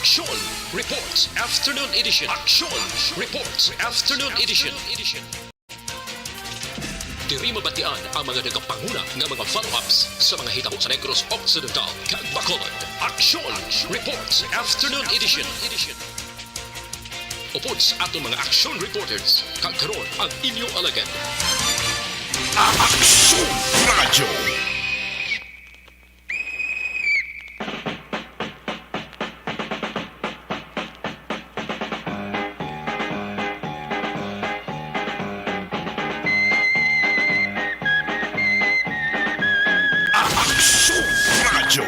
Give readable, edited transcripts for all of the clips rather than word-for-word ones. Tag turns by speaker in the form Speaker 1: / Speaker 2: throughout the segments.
Speaker 1: Action Reports Afternoon Edition. Action Reports Afternoon Edition. Diri mabatian ang mga nagapanguna nga mga follow-ups sa mga hitabo sa Negros Occidental kag Bacolod. Action Reports Afternoon Edition. Upod sa atong mga action reporters kag karon ang inyong alagad.
Speaker 2: Action Radio. Action Radio.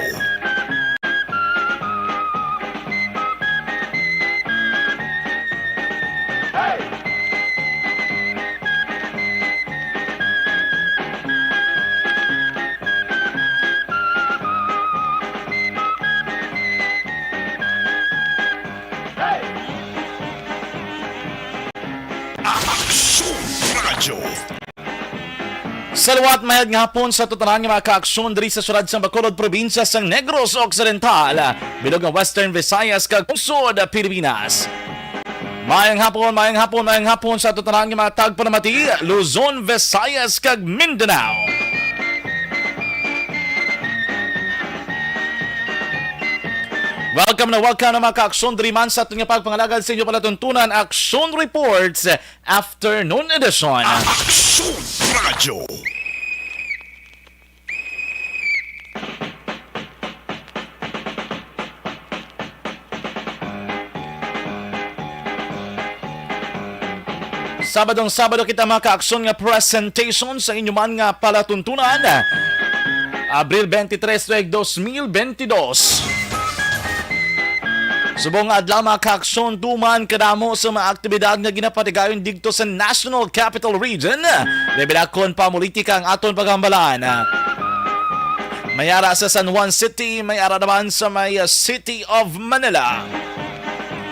Speaker 2: Action Radio.
Speaker 3: Salawat mayad nga hapon sa tutanan nga mga kaaksyon diri sa syudad sa Bacolod, probinsya sa Negros Occidental, bilog ng Western Visayas kag lungsod Pilipinas. Mayang hapon sa tutanan nga mga tagpanamati, Luzon, Visayas kag Mindanao. Welcome na mga ka-aksyon diri man sa ating pagpangalagad sa inyo palatuntunan Action Reports Afternoon Edition.
Speaker 2: Action Radio.
Speaker 3: Sabado kita mga ka-aksyon nga presentation sa inyo man nga palatuntunan. Abril 23, 2022. Subong adlaw mga kaaksyon, duman kadamo sa mga aktibidad nga ginapatigayon dito sa National Capital Region. Lebilakon pa politika ang aton paghambalan. May ara sa San Juan City, may ara naman sa may City of Manila.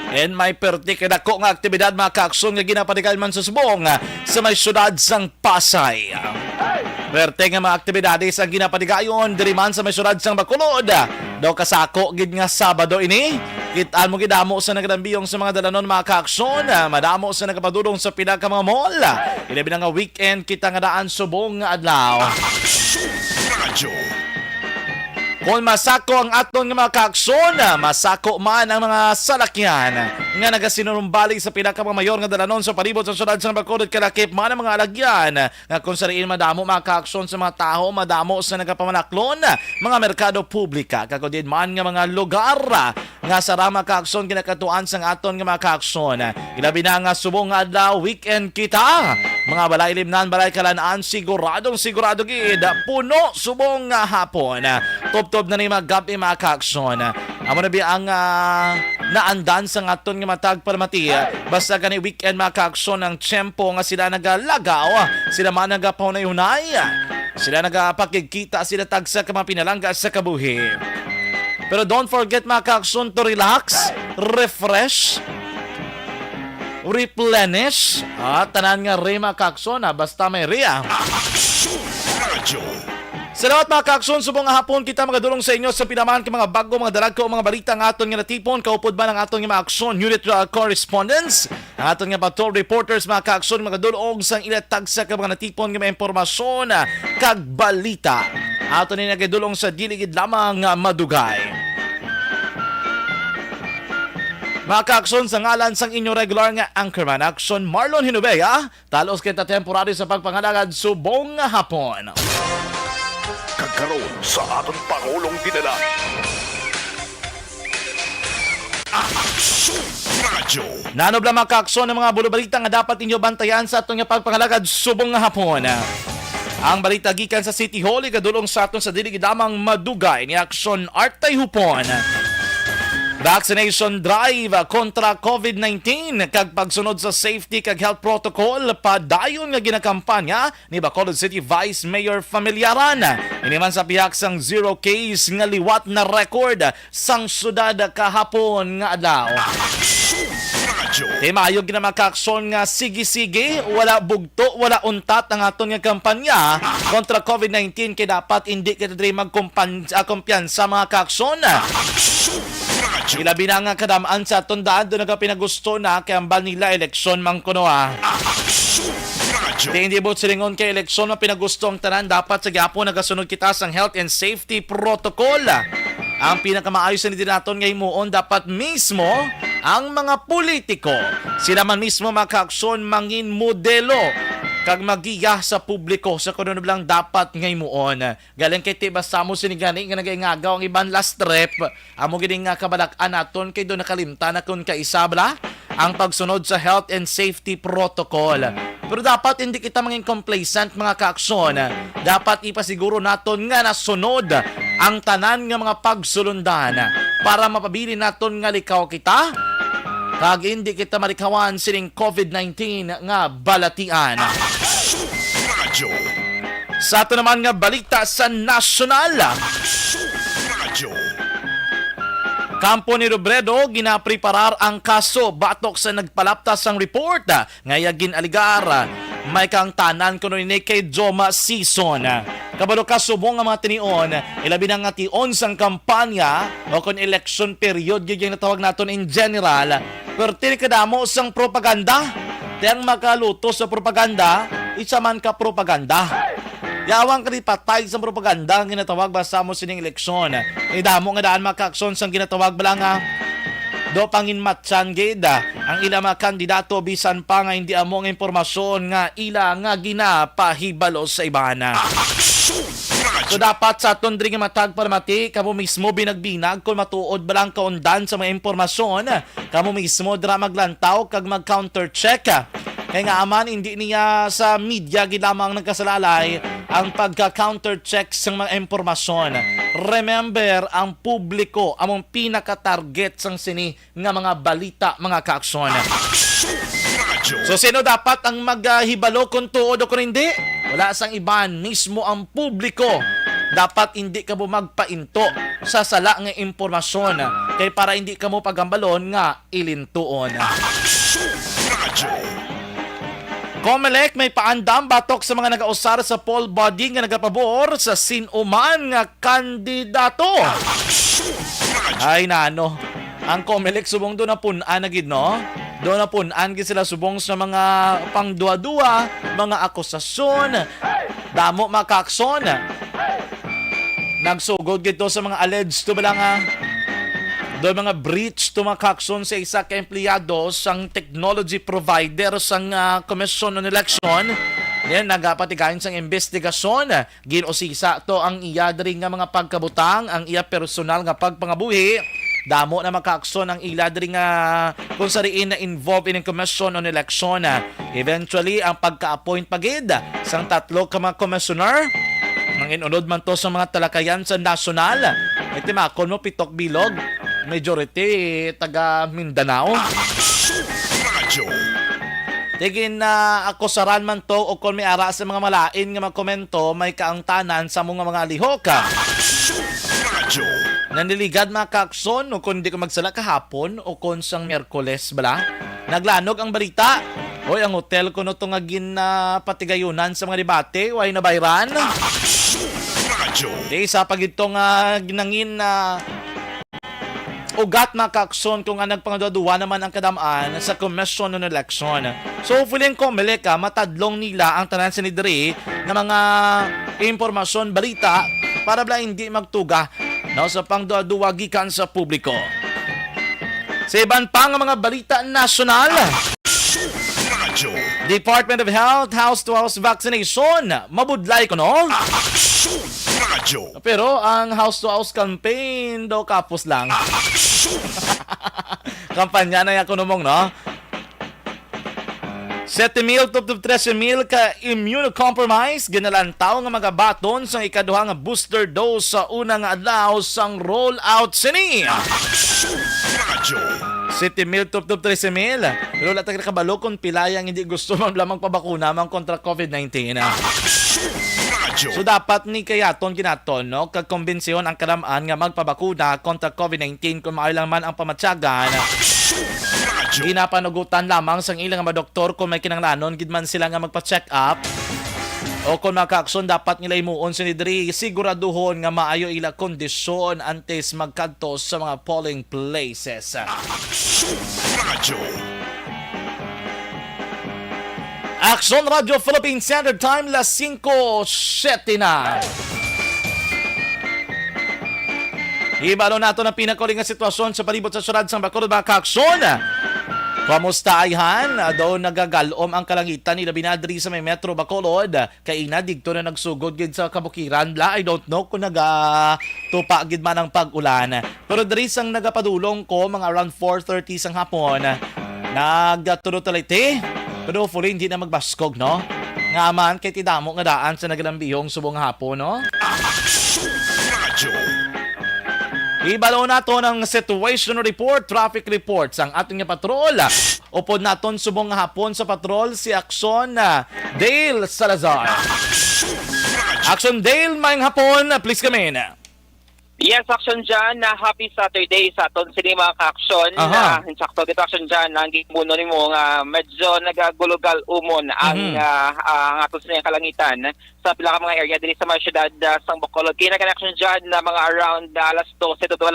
Speaker 3: And may pertikadako nga aktibidad mga kaaksyon nga ginapatigayon man sa subong sa may syudad sang Pasay. Perte nga mga aktibidades ang ginapatigayon diri man sa may syudad sang Bacolod. Daw kasako gid nga Sabado ini. Kitaan mo gidamo sa nagadambiyong sa mga dalanon mga kaaksyon, madamo sa nagapadudong sa pinaka mga mall. Ilabi na nga weekend kita nga daan subong nga adlaw.
Speaker 2: Action Radio.
Speaker 3: Kung masako ang aton nga mga kaaksyon, masako man ang mga salakyan nga nagasinurumbalik sa pinaka mga mayor nga dalanon sa palibot sa syudad sa Bacolod kalakip man ang mga alagyan nga kung sariin madamo mga kaaksyon sa mga tao, madamo sa nagapamanaklon mga merkado publika kakudid man nga mga lugar nga sarama kaaksyon ginakatuan sang aton nga mga kaaksyon. Ilabi na nga subong nga adlaw weekend kita. Mga balay limnan, balay kalanaan, siguro gid puno subong nga hapon. Top na ni mga gabi mga kaaksyon. Amo na ang naandan sa aton nga matag paramati. Basta gani weekend mga kaaksyon ang tiyempo nga sila nagalagaw, sila man nagapahunay-hunay, sila nagapakikita, sila tagsa ka mga pinalangga sa kabuhi. Pero don't forget mga kaaksyon to relax, refresh, replenish, tanan nga rima kaaksyon basta may ria.
Speaker 2: Action Radio.
Speaker 3: Salamat mga kaaksyon, subong nga hapon kita magadulong sa inyo sa pinaman ka mga bago, mga dalag ko, mga balita nga aton nga natipon, kaupod ba ng aton nga mga aksyon, unit correspondence, ang aton nga patrol reporters mga kaaksyon, magadulong sang ilatag sa ka mga natipon nga mga impormasyon, kag balita. Aton ni nagadulong sa diligid lamang madugay. Mga kaaksyon, sa ngalan sang inyo regular nga anchorman aksyon Marlon Hinubea, talos kita temporary sa pagpangalagad subong nga hapon.
Speaker 2: Kagkaroon sa atong Pangulong dinala. Action Radio.
Speaker 3: Nanob lang mga kaaksyon ng mga bulubalita nga dapat inyo bantayan sa atong pagpangalagad subong nga hapon. Ang balita gikan sa City Hall ikadulong sa aton sa diligid lamang madugay ni Aksyon Artay Hupon. Vaccination drive kontra COVID-19 kag pagsunod sa safety kag health protocol padayon nga ginakampanya ni Bacolod City Vice Mayor Familiaran. Ini man sa pihak sang zero case nga liwat na record sang syudad kahapon nga adlaw.
Speaker 2: Radyo.
Speaker 3: Di maayo ginamakaksyon nga sige-sige, wala bugto, wala untat ang aton nga kampanya kontra COVID-19 kay dapat hindi kita diri magkumpiyansa mga kaaksyon.
Speaker 2: Aksyon Radyo.
Speaker 3: Ilabi na nga kadamaan sa aton daan doon nga pinagusto na kay ambal nila eleksyon man kuno
Speaker 2: Aksyon Radyo.
Speaker 3: Di hindi bot silingon kay eleksyon na pinagusto ang tanan dapat sa gyapon nagasunod kita sa health and safety protocol. Ang pinakamaayos na din naton ngay muon dapat mismo ang mga politiko. Sila man mismo makaaksyon mangin modelo kag magiya sa publiko sa kuno lang dapat ngay muon. Galing kay tiba samo sinigani nga nagaingagaw ang iban last trip. Amo gid nga kabalak-an naton kay do nakalimtan na kun kaisabla ang pagsunod sa health and safety protocol. Pero dapat hindi kita maging complacent mga kaaksyon. Dapat ipasiguro naton nga nasunod ang tanan nga mga pagsulundan para mapabili naton nga likaw kita kag hindi kita malikawan sining COVID-19 nga balatian.
Speaker 2: Aksyon Radyo.
Speaker 3: Sa ato naman nga balita sa nasyonal.
Speaker 2: Aksyon Radyo.
Speaker 3: Kampo ni Robredo ginapreparar ang kaso batok sa nagpalaptas ang report ngayagin aligar may kang tanan kuno ni kay Joma Season. Kabalo kasubong nga mga tinion, ilabi na nga tion sang kampanya o kon election period yung natawag naton in general, pero tini kadamo sang propaganda. Tiyang makaluto sa propaganda, isa man ka propaganda. Yawang ka patay sa propaganda ang ginatawag basta mo sining eleksyon. Damo nga daan makaaksyon sang ginatawag bala nga do pangin matsan geda ang ila mga kandidato bisan pa nga hindi among impormasyon nga ila nga ginapahibalo sa ibana.
Speaker 2: Aksyon Radyo.
Speaker 3: So dapat sa aton diri nga matag paramati kamo mismo binagbinag kung matuod balang kaundan sa mga impormasyon, kamo mismo dira maglantaw kag mag-counter check. Kaya nga aman hindi niya sa media gid lamang nagkasalalay ang pagka-counter check sa mga impormasyon. Remember, ang publiko among pinaka-target sang sini nga mga balita mga kaaksyon.
Speaker 2: Aksyon Radyo.
Speaker 3: So sino dapat ang maghibalo kung tuod o kung hindi? Wala sang iban, mismo ang publiko. Dapat hindi ka mo magpainto sa sala nga impormasyon kay para hindi ka mo pagambalon nga ilintuon.
Speaker 2: Aksyon Radyo.
Speaker 3: Comelec may paandam batok sa mga nagausar sa poll body nga nagapabor sa sinuman nga kandidato.
Speaker 2: Aksyon Radyo.
Speaker 3: Ay nano, ang Comelec subong doon na punan na gid no? Doon na punan gid sila subong sa mga pangduwa-duwa, mga akusasyon, damo makaakson. Nagsugod gid to sa mga alleged to bala nga doon mga breach to makakson sa isa ka empleyado sang technology provider sang Commission on Election. Yan, nagapatigayon sang investigasyon. Ginosisa to ang iya diri nga mga pagkabutang, ang iya personal nga pagpangabuhi. Damo na makakson ang ila diri nga kung sariin na involved in Commission on Election. Eventually, ang pagka-appoint pagid sang tatlo ka mga commissioner. Manginunod man to sa mga talakayan sa nasyonal. Iti makon mo pitok bilog. Majority taga Mindanao.
Speaker 2: Aksyon Radyo.
Speaker 3: Tigin na akusaran man to o kung may ara sa mga malain nga magkomento may kaangtanan sa mga lihok.
Speaker 2: Aksyon Radyo.
Speaker 3: Naniligad mga kaakson o kung di ka magsala kahapon o kung sang Miyerkules bala. Naglanog ang balita. Hoy, ang hotel ko no to nga patigayunan sa mga debate. Way na bayran.
Speaker 2: Aksyon Radyo.
Speaker 3: Di sa pagito nga ginangin na ugat makakson kung nga nagpangaduwa naman ang kadamaan sa Commission on Election. So hopefully ang Comelec matadlong nila ang tanan sa nidiri ng mga impormasyon, balita para bala hindi magtuga no, sa pangduwa gikan sa publiko. Sa iban pa nga mga balita nasyonal,
Speaker 2: Aksyon Radyo.
Speaker 3: Department of Health, house-to-house vaccination, mabudlay ko no?
Speaker 2: Aksyon Radyo.
Speaker 3: Pero ang house-to-house campaign daw kapos lang.
Speaker 2: Aksyon.
Speaker 3: Kampanya na yan kunumong, no? 7,000 to 13,000 ka immunocompromised ginalantaw nga mga baton sa ikaduha nga booster dose sa unang adlaw sang rollout sini.
Speaker 2: Aksyon Radyo.
Speaker 3: 7,000 to 13,000. Pero wala tayo kabalo kung pilayang hindi gusto man lamang pabakuna man kontra COVID-19.
Speaker 2: Aksyon Radyo.
Speaker 3: So dapat ni kayaton kinaton no kagkombensyon ang kalamaan nga magpabakuna kontra COVID-19 kung maayo lang man ang pamatyagan.
Speaker 2: Aksyon Radyo.
Speaker 3: ginapanugutan lamang sang ilang mga doktor kung may kinanglanon gid man sila nga magpa-check up. O kung maka-aksyon dapat nila imuon sinidri siguraduhon nga maayo ila kondisyon antes magkadto sa mga polling places.
Speaker 2: Aksyon Radio.
Speaker 3: Action Radio Philippine Standard Time, las 5:07 na. Ibalo nato ng pinakuling nga sitwasyon sa palibot sa syudad sang Bacolod, mga ka-aksyon. Kamusta ayhan? Doon nagagalom ang kalangitan nila binadri sa may Metro Bacolod. Kaina digto na nagsugod gid sa kabukiran. I don't know kung nagatupa gid man ang pag-ulan. Pero diri sang nagapadulong ko mga around 4:30 sang hapon. Nagtulot-tulite. Pero fully hindi na magbaskog, no? Nga man kay tidamo nga daan sa nagalambihong subong hapon, no?
Speaker 2: Aksyon Radio.
Speaker 3: Ibalo nato ng situation report, traffic reports ang ating patrol. Upod naton subong hapon sa patrol si Action Dale Salazar.
Speaker 2: Aksyon Radio.
Speaker 3: Action Dale, mayang hapon, please come in.
Speaker 4: Yes, Action dyan. Happy Saturday sa aton sini mga ka-aksyon.
Speaker 3: Aha.
Speaker 4: Insakto dito, Action dyan. Ang gimuno ni mo nga medyo nagagulugal umon ang aton sini kalangitan sa pila ka mga area diri sa mga syudad sa Bacolod. Kaya Action dyan na mga around alas 12 to 12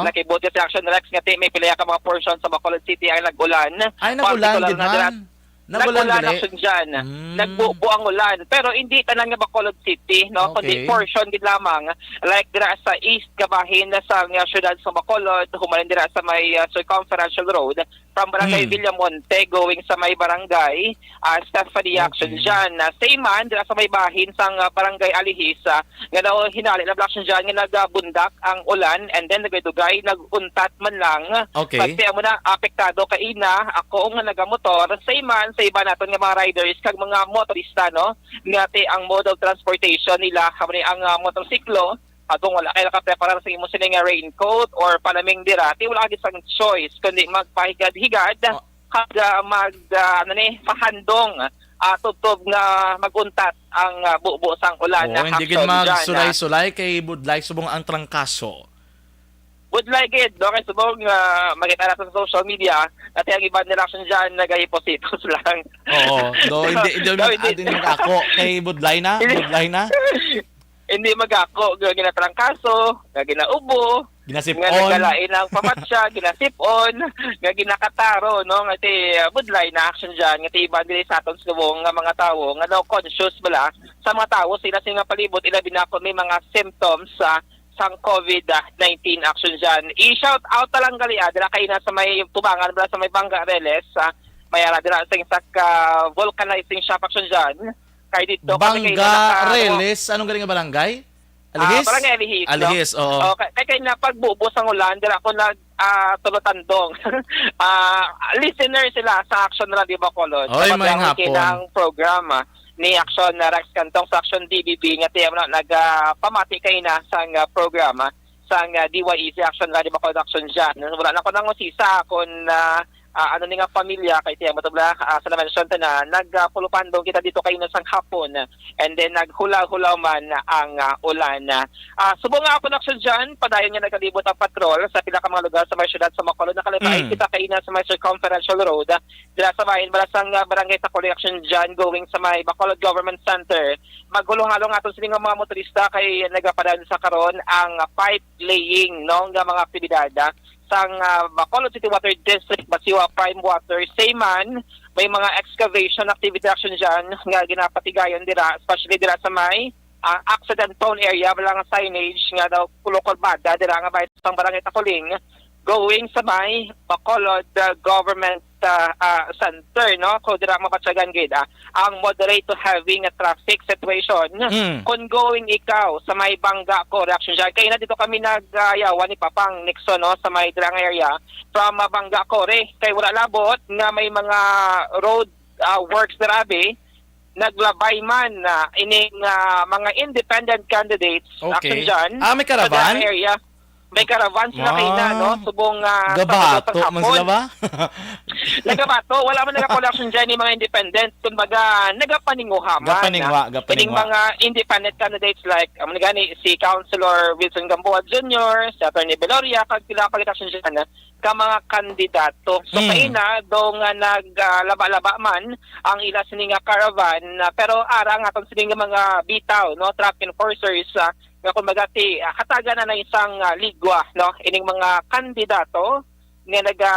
Speaker 4: nakibuti sa Action Rex nga may pila ka mga portion sa Bacolod City ay nag-ulan.
Speaker 3: Ay, nag-ulan din man.
Speaker 4: Nag-ulan Action dyan. Nagbuo ang ulan. Pero hindi tanan nga Bacolod City, no?
Speaker 3: Okay.
Speaker 4: Kundi portion din lamang. Like dira sa east kabahin na sa syudad sa Bacolod, humalin dira sa may circumferential road from Barangay Villamonte going sa may Barangay Stephanie Action dyan. Same man, dira sa may bahin sang Barangay Alihis, nga daw hinali na Action dyan nga nagbundak ang ulan and then nagdugay, naguntat man lang.
Speaker 3: Okay.
Speaker 4: Kasi amo na apektado kaina ako nga nagamotor. Same man sa iba naton nga mga riders kag mga motorista, no, ngati ang mode of transportation nila kamani ang motorsiklo atong wala kay nakaprepara sa imo sila nga raincoat or palaming dira ti wala ka sang choice kundi magpahigad-higad kag pahandong tutob nga maguntat ang buo sang ulan na
Speaker 3: hindi gid magsulay-sulay kay budlay subong ang trangkaso.
Speaker 4: Would like it, no? Kasi subong makita natin sa social media at ang iba nila Action dyan nag-hipositos lang.
Speaker 3: Oo. Hindi mag-ako kay budlay na.
Speaker 4: Hindi mag-ako. Ginatrangkaso, ginaubo,
Speaker 3: Ginasipon.
Speaker 4: nga nagalain ng pamatsya, ginasipon, nga ginakataro, no? Ngati budlay na Action dyan. Ngati iba nila sa aton subong nga mga tao, nga daw conscious bala sa mga tao, sila nga palibot, ilabi na ako may mga symptoms sang COVID-19 Action dyan. I-shout out talang gali, dira kayo na sa may tubangan, bala sa may Bangga Reles, may dira sa vulcanizing shop Action dyan. Kaya dito,
Speaker 3: Bangga Reles, anong galing nga barangay? Alihis?
Speaker 4: Barangay Alihis.
Speaker 3: Alihis,
Speaker 4: no?
Speaker 3: oo.
Speaker 4: Kaya na pagbubos ang ulan, dira ako tulotandong. Listener sila sa Action na di Bacolod.
Speaker 3: Oy, mayang hapon.
Speaker 4: Ang program ni Action Rex Cantong sa Action DBB nga tiyan na nagpamati kay na sa programa sa DYEC Action Radio Bacolod Action dyan. Wala na ko nang usisa kung ano ni nga pamilya kay tiyan mo sa na-mention na nagpulupandong kita dito kayo na sang hapon and then naghulaw-hulaw man ang ulan. Subong nga ako na Action dyan, padayon niya nagkalibot ang patrol sa pila ka mga lugar sa may syudad sa Bacolod. Nakalipay kita kayo na sa may circumferential road dila sa bahin balasang Barangay Tacoy Action dyan going sa may Bacolod Government Center. Maghulong-halong aton sining mga motorista kay nagapadayon sa karon ang pipe laying, no, nga mga aktibidad sang Bacolod City Water District, Basiwa Prime Water. Same man, may mga excavation activity Action dyan nga ginapatigayon dira, especially dira sa may accident prone area, wala nga signage nga daw kulokolbada dira nga bahay sa Barangay Tacoling going sa may Bacolod Government Center, no? Kung dira mapatsagan gid ang moderate to heavy nga traffic situation. Kung going ikaw sa may Bangga ko Action dyan, kaya na dito kami nagayawan ni Papang Nixon, no, sa may dirang area from Bangga Core kay wala labot nga may mga road works dirabi naglabay man ining mga independent candidates Action dyan
Speaker 3: may karavan?
Speaker 4: area. may caravan sila kayo na, no? Subong
Speaker 3: Gabato man sila ba?
Speaker 4: Nagabato, wala man nag-collection dyan yung mga independent. Kumbaga, nagapaninguhaman.
Speaker 3: Gapaningwa.
Speaker 4: Kining mga independent candidates like, gani, si Councilor Wilson Gamboa Jr., si Atty. Beloria, kag pila collection dyan, ka mga kandidato. So, kayo na, do nga naglaba-laba man ang ila sininga caravan, pero arang atong sininga mga bitaw, no? Traffic enforcers, nga kumbaga hataga na isang ligwa, no, ining mga kandidato nga naga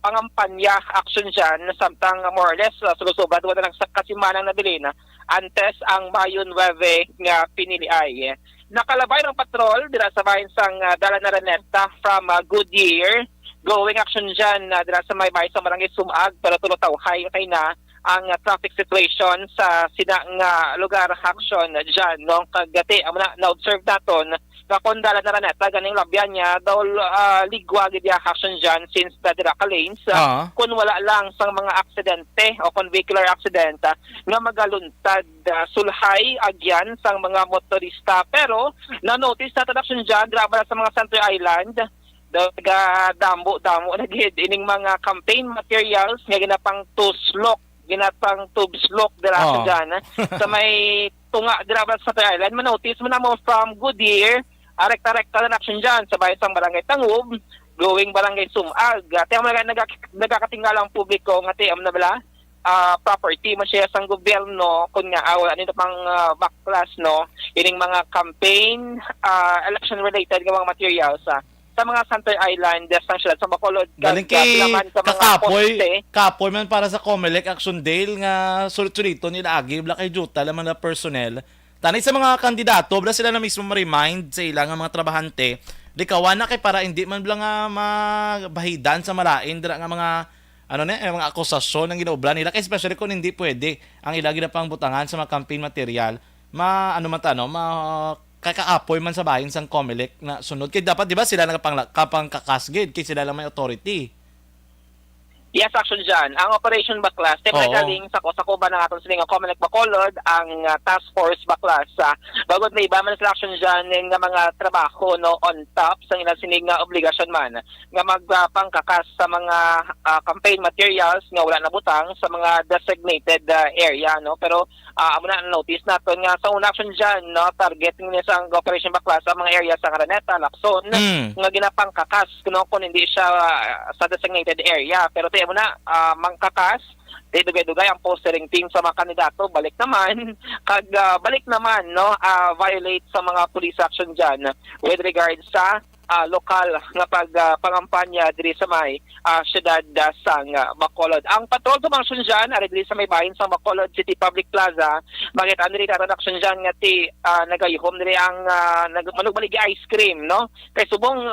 Speaker 4: pangampanya action dyan samtang more or less sulusubad wala lang sa kasimanang nabilin antes ang Mayo 9 nga pinili ay nakalabay ng patrol dira sa bahin sang Dala Naraneta from Goodyear going action dyan dira sa may bahin sa Barangay Sumag pero tulutawhay kay na ang traffic situation sa sinang lugar action dyan, no? Kagati, na-observe naton na kung Dala Naraneta, ganing labyan niya, daw ligwa gidya action dyan since the Diraca lanes, kung wala lang sang mga aksidente o kung vehicular accident, nga magaluntad sulhay agyan sang mga motorista. Pero, na-notice natin action dyan, grabe na sa mga Center Island, damo na gid ining mga campaign materials nga ginapang tuslok ginatang tubslok dira dyan sa may tunga dira sa Thailand manotice mo na mo from Goodyear rekta-rekta na action dyan sa bayan sang Barangay Tangub going Barangay Sumag tiyan mo nagkakatingala ang publiko nga tiyan na bala property mo siya sang gobyerno kung nga wala nito pang backlash no ining mga campaign election related nga mga materials sa mga Center Island, sang sila sa Bacolod,
Speaker 3: galing kay Kapoy man para sa Comelec Action Dale nga sulit-sulito nila agi bla kay Juta laman na personnel. Tanay sa mga kandidato, bla sila na mismo ma-remind sa ilang mga trabahante, di kawan na kay para hindi man bla nga mabahidan sa malain dira nga mga mga akusasyon ng ginaubla nila, kay especially kung hindi pwede ang ilagi na pang butangan sa mga campaign material, kakaapoy man sa bahin sang Comelec na sunod kay dapat di ba sila kapang kakasgid kay sila lang may authority.
Speaker 4: Yes, action dyan. Ang Operation Baklas, galing sa kuba na aton siling Comelec Bacolod, ang Task Force Baklas. Bagot na iba man sila action dyan ng mga trabaho no, on top sa ilang sining obligasyon man nga magpangkakas sa mga campaign materials nga wala na butang sa mga designated area. No? Pero amo na notice natin nga sa una action dyan, no, targeting niya sa Operation Baklas sa mga area sa Araneta, Lacson, nga ginapangkakas no, kung hindi siya sa designated area. Pero mo na mangkakas dugay-dugay ang postering team sa mga kandidato balik naman balik naman no violate sa mga police action dyan with regards sa lokal nga pangampanya diri sa may syudad sang Bacolod. Ang patrol sa mga dyan ari diri sa may bahin sa Bacolod City Public Plaza bakit andiri karon action dyan nga ti nagayhom diri ang manugbaligi ice cream no kay subong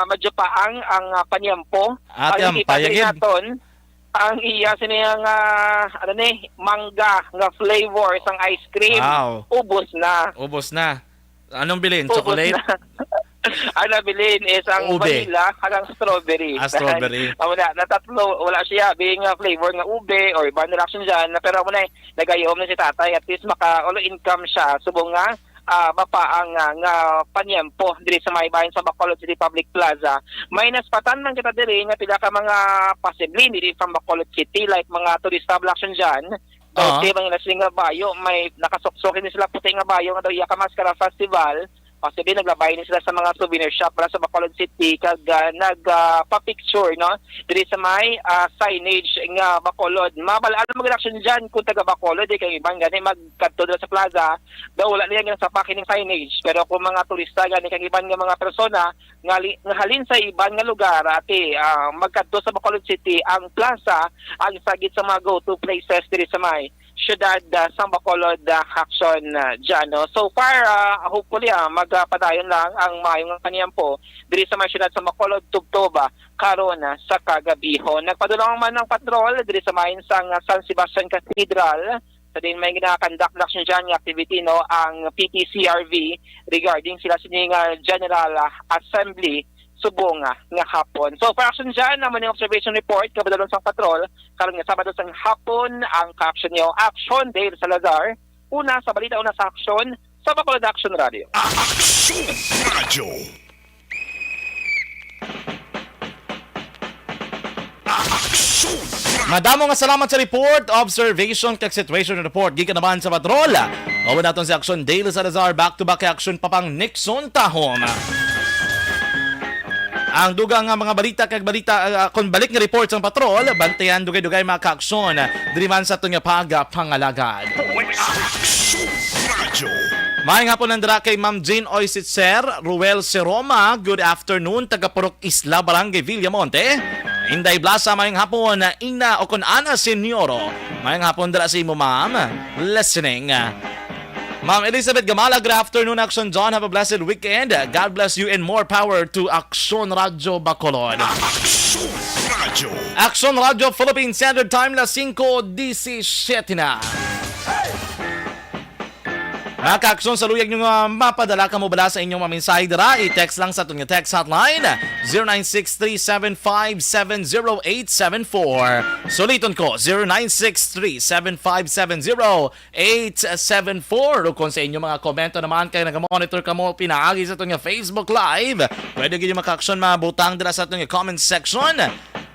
Speaker 4: medyo paang ang panyampo ang ipaginaton ang iya siniyang mangga nga flavor sang ice cream.
Speaker 3: Wow.
Speaker 4: Ubos na.
Speaker 3: Anong bilhin? Chocolate?
Speaker 4: Ang nabilin is ang vanilla hanggang strawberry.
Speaker 3: Strawberry.
Speaker 4: Natatlo, wala siya being flavor nga ube or vanilla action dyan. Pero muna nagayom na si tatay at least maka-all income siya. Subong nga mapaang nga panyempo diri sa may bahin sa Bacolod City Public Plaza. Minus patan man kita diri nga pila ka mga possibly diri from Bacolod City like mga turista action dyan. Kasi mga siling nga bayo, may nakasoksokin sila puti nga bayo nga daw iya ka Mascara Festival. Possibly naglabay ni sila sa mga souvenir shop para sa Bacolod City kag nagpa-picture no diri sa may signage nga Bacolod. Mabalaan mo action diyan kung taga Bacolod kay ibang gani magkadto sa plaza daw wala niya nga sa pakining signage pero kung mga turista gani kag ibang nga mga persona nga halin sa ibang nga lugar ati magkadto sa Bacolod City ang plaza ang sagit sa mga go-to places diri sa may syudad sa Bacolod action dyan. No? So far, hopefully, magpadayon lang ang mayong kaniyang po diri sa may syudad sa Bacolod, Tubtoba, karon sa kagabihon. Nagpadulong man ng patrol diri sa may sang San Sebastian Cathedral. So din may ginakandak action dyan ng activity no ang PTCRV regarding sila sining General Assembly subong nga hapon. So, para action dyan, naman yung observation report, kabadalon sang patrol, karon nga Sabado sang hapon, ang ka-action nyo, Action Dale Salazar, una sa balita, una sa action, sa Bacolod Action Radio.
Speaker 2: Action Radio. Action Radio.
Speaker 3: Madamo nga salamat sa report, observation, kag situation report. Gikan naman sa patrol. Awan naton si Action Dale Salazar, back-to-back action papang Nixon Tahom. Ang dugang nga mga balita kag balita kon balik nga report sa patrol, bantayan dugay-dugay mga ka-aksyon diri man sa tunya pangalagad.
Speaker 2: Action Radio.
Speaker 3: Maayong hapon nandara kay Ma'am Jane Oisitzer, Ruel Seroma. Good afternoon, taga Purok Isla, Barangay Villamonte. Inday Blasa, maayong hapon na Ina o kun Ana Senyoro. Maayong hapon dara sa imo, ma'am. Listening. Ma'am Elizabeth Gamala, good afternoon, Action John. Have a blessed weekend. God bless you and more power to Action Radio Bacolod.
Speaker 2: Action Radio.
Speaker 3: Action Radio Philippine Standard Time, las 5:17 na. Mga ka-aksyon, sa luyag nyo mapadala ka mo bala sa inyong maminsahe dira, i-text lang sa itong text hotline 0963-757-0874. Suliton ko, 0963-757-0874. O kung sa inyong mga komento naman kayo nag-monitor ka mo, pinaagi sa itong Facebook Live, pwede kayo mga ka-aksyon mabutang dira sa itong comment section.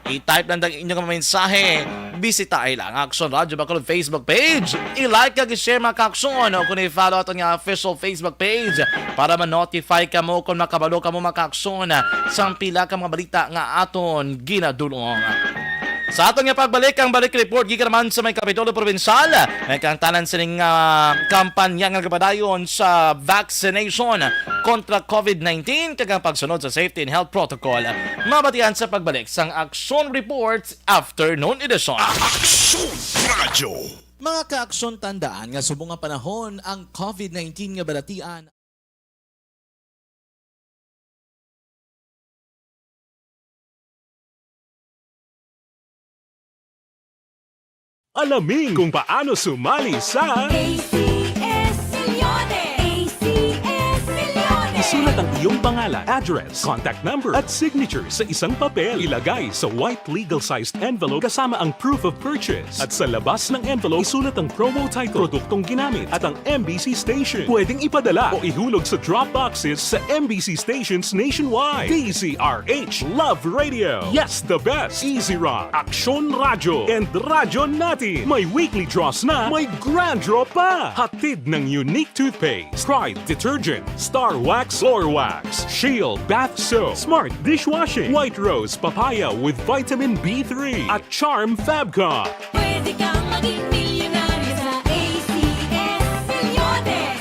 Speaker 3: I-type lang ang inyong mensahe. Bisita ay lang Action Radio Bacolod Facebook page. I-like kag i-share mga ka-aksyon o kung i-follow ito nga official Facebook page para ma-notify ka mo kung makabalo ka mo mga ka-aksyon sa pila ka mga balita nga aton ginadulong. Sa aton nga pagbalik, ang balik report gikan naman sa may Kapitulo Provincial. May kang tanan sining kampanya nga kapadayon sa vaccination kontra COVID-19 kag ang pagsunod sa safety and health protocol. Mabatian sa pagbalik sang Action Reports Afternoon Edition.
Speaker 2: Action Radio.
Speaker 3: Mga ka-aksyon, tandaan nga subong nga panahon ang COVID-19 nga balatian.
Speaker 5: Alamin kung paano sumali sa isulat ang iyong pangalan, address, contact number at signature sa isang papel. Ilagay sa white legal-sized envelope kasama ang proof of purchase. At sa labas ng envelope, isulat ang promo title, produktong ginamit at ang MBC station. Pwedeng ipadala o ihulog sa drop boxes sa MBC stations nationwide. DZRH Love Radio. Yes, the best. Easy Rock, Action Radio, and Radyo Natin. May weekly draws na, may grand draw pa. Hatid ng unique toothpaste, Pride Detergent, Star Wax Floor Wax, Shield Bath Soap, Smart Dishwashing, White Rose Papaya with Vitamin B3 at Charm Fabcon.
Speaker 6: Pwede kang maging milyonaryo sa ACS Milyones.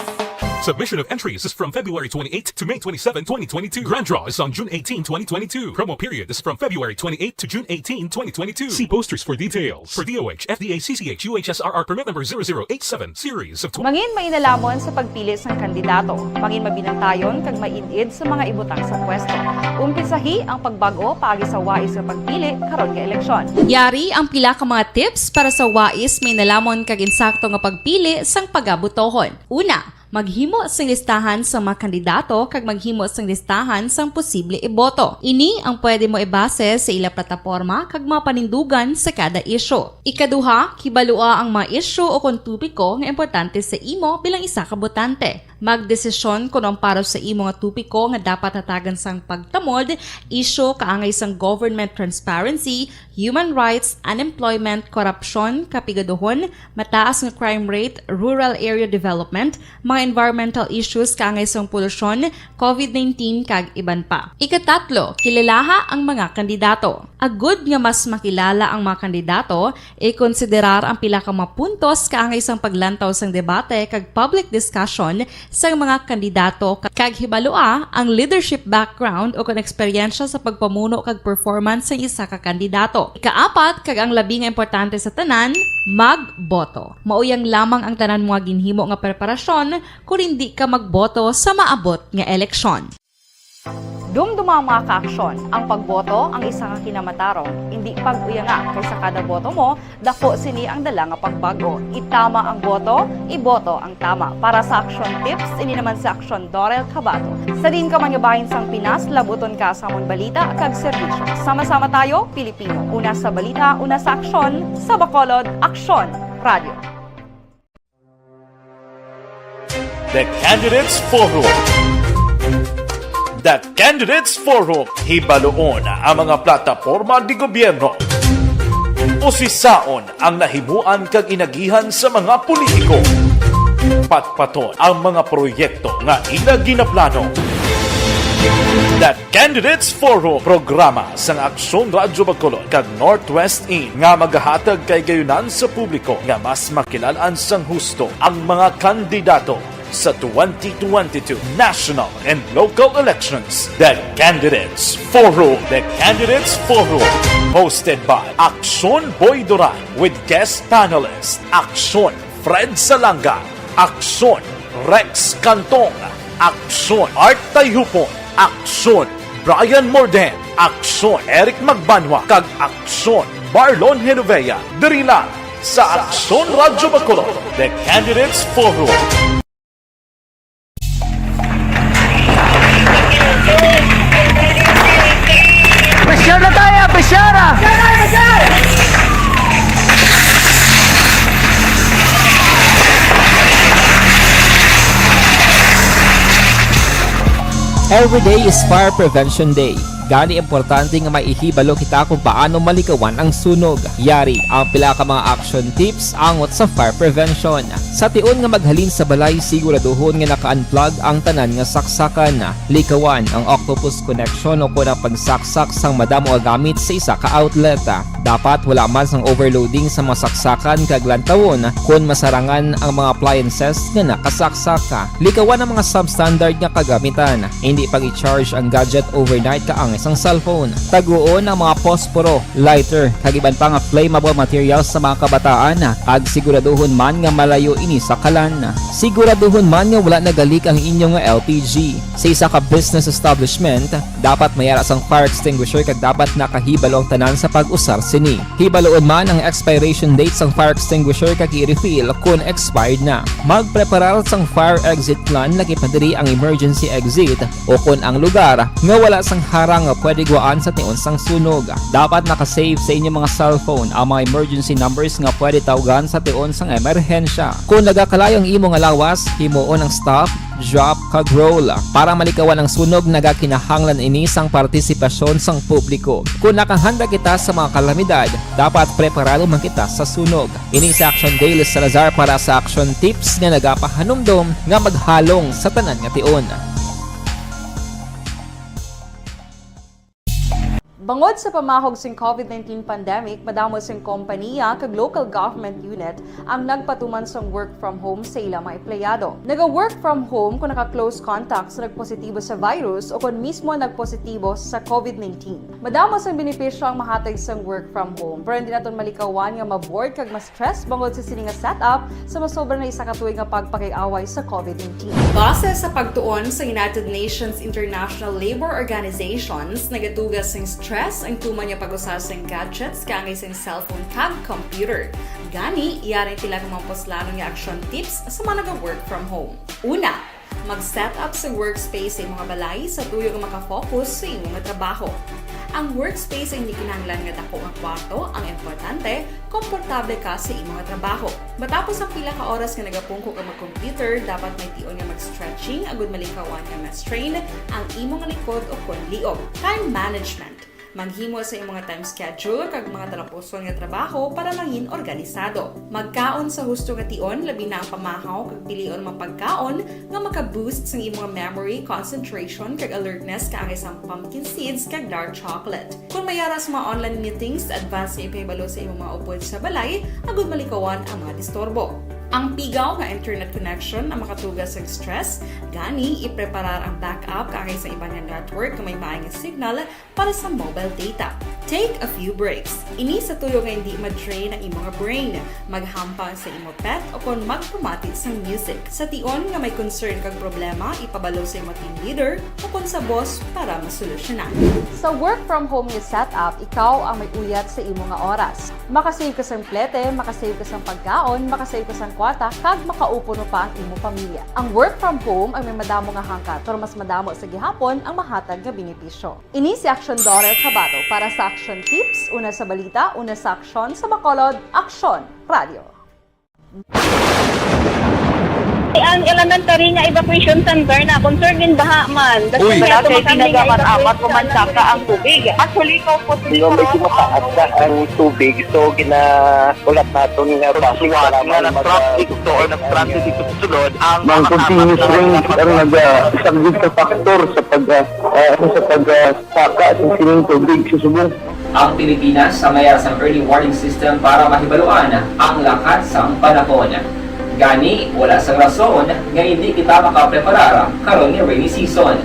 Speaker 5: Submission of entries is from February 28 to May 27, 2022. Grand draw is on June 18, 2022. Promo period is from February 28 to June 18, 2022. See posters for details. For DOH, FDA, CCH, UHSRR permit number 0087 series of
Speaker 7: Mangin mainalamon sa pagpili ng kandidato. Mangin mabinantayon kag mainid sa mga ibutang sa pwesto. Umpisahi ang pagbago paagi sa wais sa pagpili karon nga eleksyon.
Speaker 8: Yari ang pila ka mga tips para sa wais may nalamon kag insakto nga pagpili sang pagabutohon. Una, maghimo sang listahan sa mga kandidato kag maghimo sang listahan sang posible iboto. Ini ang pwede mo ibase sa ila plataporma kag mga panindugan sa kada isyu. Ikaduha, kibalua ang mga isyu o kung tupiko nga importante sa imo bilang isa ka botante. Magdesisyon kung ang para sa imo nga tupiko nga dapat hatagan sang pagtamod, isyu kaangay sang government transparency, human rights, unemployment, korupsyon, kapigaduhon, mataas nga crime rate, rural area development, mga environmental issues kaangay sang polusyon, COVID-19 kag iban pa. Ikatatlo, kilalaha ang mga kandidato. Agud nga mas makilala ang mga kandidato, i-konsiderar ang pila ka mga puntos kaangay sang paglantaw sang debate kag public discussion sa mga kandidato kag hibalua ang leadership background o kung eksperyensya sa pagpamuno kag performance sa isa ka kandidato. Ikaapat, kag ang labi nga importante sa tanan, magboto. Mauyang lamang ang tanan mga ginhimo nga preparasyon kung hindi ka magboto sa maabot nga eleksyon.
Speaker 7: Dumduma mga ka-aksyon, ang pagboto ang isa nga kinamatarong. Hindi pag-uya nga kaysa kada boto mo, dako sini ang dala nga pagbago. Itama ang boto, iboto ang tama. Para sa action tips, ini naman sa Action Dorel Cabato. Sa din ka manyabahin sang Pinas, labuton ka sa amon balita kag serbisyo. Sama-sama tayo, Pilipino. Una sa balita, una sa aksyon, sa Bacolod, Action Radio.
Speaker 3: The Candidates Forum. The Candidates Forum. Hibaloon ang mga plataporma di gobyerno. Usisaon ang nahimuan kag inagihan sa mga politiko. Patpaton ang mga proyekto nga ila ginaplano. The Candidates Forum, programa sa Aksyon Radyo Bacolod kag Northwest In nga magahatag kay gayunan sa publiko nga mas makilalaan sang husto ang mga kandidato sa 2022 national and local elections. The Candidates Forum. The Candidates Forum. Hosted by Aksyon Boy Duran with guest panelists Aksyon Fred Salanga, Aksyon Rex Cantong, Aksyon Art Tayupon, Aksyon Brian Morden, Aksyon Eric Magbanwa, kag Aksyon Marlon Genovea. Diri lang sa Aksyon Radyo Bacolod. The Candidates Forum.
Speaker 9: Besyara tayo! Besyara!
Speaker 10: Every day is Fire Prevention Day. Gani importante nga maihibalo kita kung paano malikawan ang sunog. Yari ang pila ka mga action tips angot sa fire prevention. Sa tion nga maghalin sa balay, siguraduhon nga naka-unplug ang tanan nga saksakan. Likawan ang octopus connection o kung ang pagsaksak sang madamo nga gamit sa isa ka outlet. Dapat wala man sang overloading sa mga saksakan kag lantawon kung masarangan ang mga appliances nga nakasaksaka. Likawan ang mga substandard nga kagamitan. Hindi pag i-charge ang gadget overnight kaang isang cellphone. Taguon ang mga posporo, lighter, kag iban pa nga flammable materials sa mga kabataan. Ag siguraduhon man nga malayo ini sa kalan. Siguraduhon man nga wala nagalik ang inyong LPG. Sa isa ka business establishment, dapat mayara sang fire extinguisher kag dapat nakahibalo ang tanan sa pag-usar sini. Hibaloon man ang expiration date sang fire extinguisher kag i-refill kung expired na. Magpreparar sang fire exit plan laki padiri ang emergency exit o kung ang lugar nga wala sang harang nga pwede guwaan sa tion sang sunog. Dapat nakasave sa inyong mga cellphone ang mga emergency numbers nga pwede tawagan sa tion sang emerhensya. Kung nagakalayo ang imo nga lawas, himuon ang stop, drop, kag roll. Para malikawan ang sunog, nagakinahanglan ini sang partisipasyon sang publiko. Kung nakahanda kita sa mga kalamidad, dapat preparado man kita sa sunog. Ini sa Action Daily Salazar para sa action tips nga nagapahanumdom nga maghalong sa tanan nga tion.
Speaker 7: Bangod sa pamahog sing COVID-19 pandemic, madamo sing kompanya kag local government unit ang nagpatuman sang work from home sa ilang mga empleyado. Naga-work from home kung naka-close contact sa nagpositibo sa virus o kung mismo nagpositibo sa COVID-19. Madamo sang benepisyo ang mahatag sang work from home, pero hindi naton malikawan nga ma-bored kag ma-stress bangod sa sini nga setup sa masobra na isa ka tuig nga pagpakiaway sa COVID-19. Base sa pagtuon sa United Nations International Labor Organizations, nagatugas sing stress ang tuman niya pag-usar sa gadgets kaangay sa cellphone kag computer. Gani, iyari tila ng mga poslano nga action tips sa mga nag-work from home. Una, mag-set up sa workspace sa mga balay sa tuyo nga makafocus sa imong trabaho. Ang workspace ay hindi kinahanglan nga dako nga kwarto, ang importante, komportable ka sa imong trabaho. Matapos ang pila ka oras nga nagapungko ka mag-computer, dapat may tion nga mag-stretching agud malikawan nga ma-strain ang imong likod o kon liog. Time management. Maghimo sa imong time schedule kag mga talapuson nga trabaho para maging organisado. Magkaon sa husto nga tion, labi na ang pamahaw kag pilion mga pagkaon nga maka-boost sa imong memory, concentration kag alertness kaangay sa pumpkin seeds kag dark chocolate. Kung mayara sa mga online meetings, advance sa ipahibalo sa imong mga upod sa balay, agud malikawan ang mga disturbo. Ang pigaw nga internet connection ang makatugas sa stress, gani ipreparar ang backup kaangay sa ibang network nga may maayong signal para sa mobile data. Take a few breaks. Ini sa tuyo nga hindi ma-drain ang imong brain, maghampang sa imong pet o kung magpamati sa music. Sa tion nga may concern kag problema, ipabalo sa imong team leader o kung sa boss para masolusyonan. Sa work from home nga setup, ikaw ang may uyat sa imong nga oras. Makasave ka sa plete, makasave ka sa pagkaon, makasave ka sa kwarta, kag makaupo no pa ang imong pamilya. Ang work from home ay may madamo nga hangkat, pero mas madamo sa gihapon ang mahatag nga benepisyo. Ini si Action Dorel Cabato para sa Action Tips, una sa balita, una sa aksyon sa Bacolod, Aksyon Radio.
Speaker 11: ang elementary nga evacuation center na concern din baha man.
Speaker 3: Uy.
Speaker 11: Kaya
Speaker 7: Kasi
Speaker 11: tumakami
Speaker 7: tinagaman
Speaker 11: nga
Speaker 7: amat kumansaka ang tubig. Actually, ikaw po
Speaker 9: Di ba medyo mataas na ang tubig, so ulat natin nga pasiwala nga nag-traffic to or nag-transit dito sa sulod ang continuous rain ang isang sa factor sa pagsaka at sining tubig sa subong.
Speaker 10: Ang Pilipinas sa mayas ang early warning system para mahibaluan ang lakat sa panahon. Gani, wala sa rason nga hindi kita makapreparar karon ni rainy season.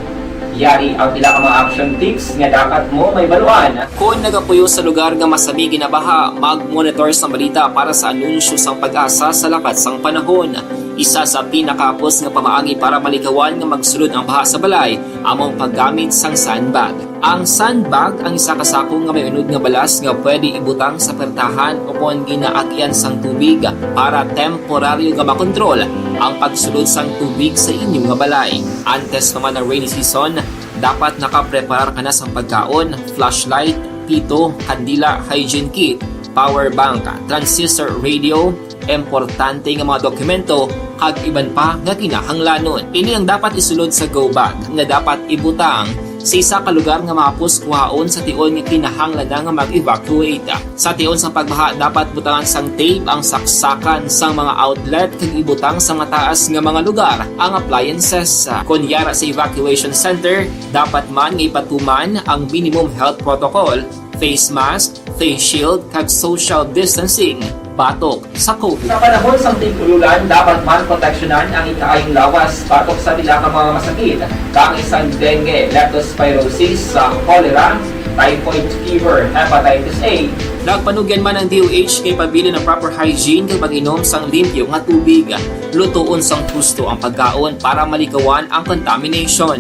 Speaker 10: Yari ang pila ka mga action tips nga dapat mo may baluan. Kung nagapuyo sa lugar nga masabi ginabaha, mag-monitor sa balita para sa anunsyo sang pag-asa sa lakat sang panahon. Isa sa pinakapos nga pamaagi para malikawan nga magsulod ang baha sa balay, among paggamit sang sandbag. Ang sandbag ang isa kasako nga may unod nga balas nga pwede ibutang sa pertahan upon ginaagyan sang tubig para temporaryo nga makontrol ang pagsulod sang tubig sa inyong nga balay. Antes naman ng rainy season, dapat nakapreparar ka na sa pagkaon, flashlight, pito, kandila, hygiene kit, power bank, transistor radio, importante nga mga dokumento kag iban pa nga kinahanglanon. Ini ang dapat isulod sa go bag nga dapat ibutang sa isa ka lugar nga mapus kuhaon sa tion nga kinahanglan nga mag-evacuate. Sa tion sa pagbaha dapat butangan sang tape ang saksakan sang mga outlet kag ibutang sa mataas nga mga lugar ang appliances. Kunyara sa evacuation center, dapat man nga ipatuman ang minimum health protocol, face mask, face shield kag social distancing. Batok sa COVID. Sa panahon sa tingululan, dapat man proteksyonan ang ikaayong lawas batok sa pila ka mga masakit. Kang isang dengue, leptospirosis, cholera, typhoid fever, hepatitis A. Nagpanugyan man ang DOH kay pabili ng proper hygiene kay pag-inom sang limpyo nga tubig. Lutuon sang husto ang pagkaon para malikawan ang contamination.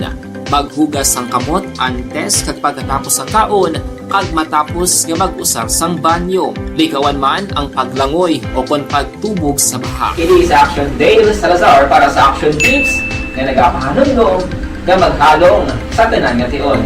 Speaker 10: Maghugas sang kamot antes kag pagkatapos ang kaon kag matapos nga mag-usar sang banyo. Likawan man ang paglangoy o kon pagtubog sa baha. Kini sa Action Dale Salazar para sa Action Tips nga nagapahanong nga maghalong sa tanan nga tion.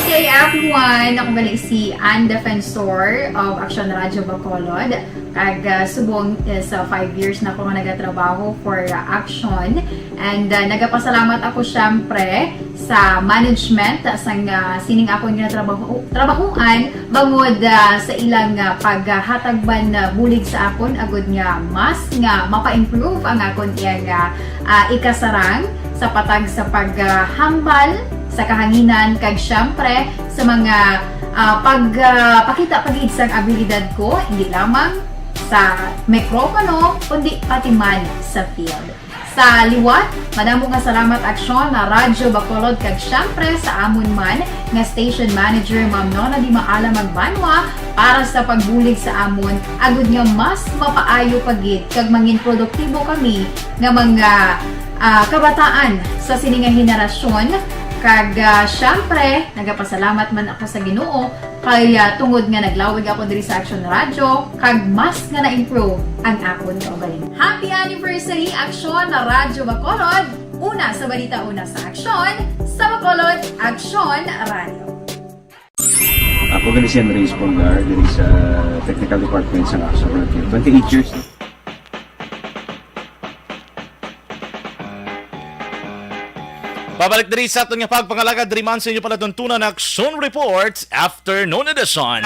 Speaker 12: Hey everyone! Ako bali si Ann Defensor of Action Radio Bacolod. Kag subong sa 5 years na ako nga nagatrabaho for Action. And nagapasalamat ako syempre sa management sang sining ako nga trabahuan bangod sa ilang paghatagban bulig sa akon agud nga mas nga mapa-improve ang akon iyang ikasarang sa patag sa paghambal sa kahanginan kag syempre sa mga pagpakita pagid sang abilidad ko hindi lamang sa mikropono kundi pati man sa field. Sa liwat, madamo nga salamat Aksyon na Radyo Bacolod kag syempre sa amon man nga station manager Ma'am Nona Di Maala Magbanwa para sa pagbulig sa amon agud nga mas mapaayo pagid kag mangin produktibo kami nga mga kabataan sa siningang henerasyon. Kag syempre, nagapasalamat man ako sa Ginoo kay tungod nga naglawig ako diri sa Action Radio kag mas nga na-improve ang akon kaugalingon. Happy anniversary Action na Radyo Bacolod! Una sa balita, una sa Action, sa Bacolod, Action Radio.
Speaker 13: Ako gali si Andres Polgar diri sa Technical Department sa Action Radio. 28 years na.
Speaker 3: Babalik diri sa aton nga pagpangalaga diri man sa inyo pala tuntunan na Action Reports Afternoon Edition.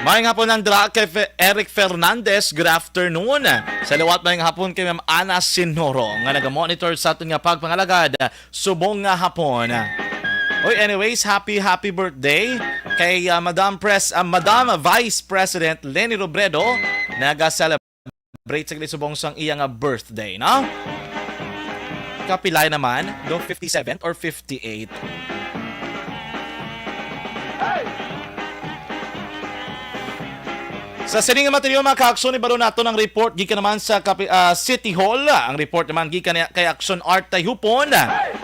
Speaker 3: Maayong hapon ng dra kay Eric Fernandez. Good afternoon. Sa liwat maayong hapon kay Ma'am Ana Sinoro nga naga-monitor sa aton nga pagpangalagad subong nga hapon. Oy, anyways, happy birthday kay Madam Vice President Leni Robredo naga-celebrate sa subong sang iyang birthday, no? Kapilay naman, do 57 or 58. Sa sining nga material mga ka-aksyon, ibaro nato ng report gikan naman sa City Hall. Ang report naman gikan kay Action Art Tayhupon.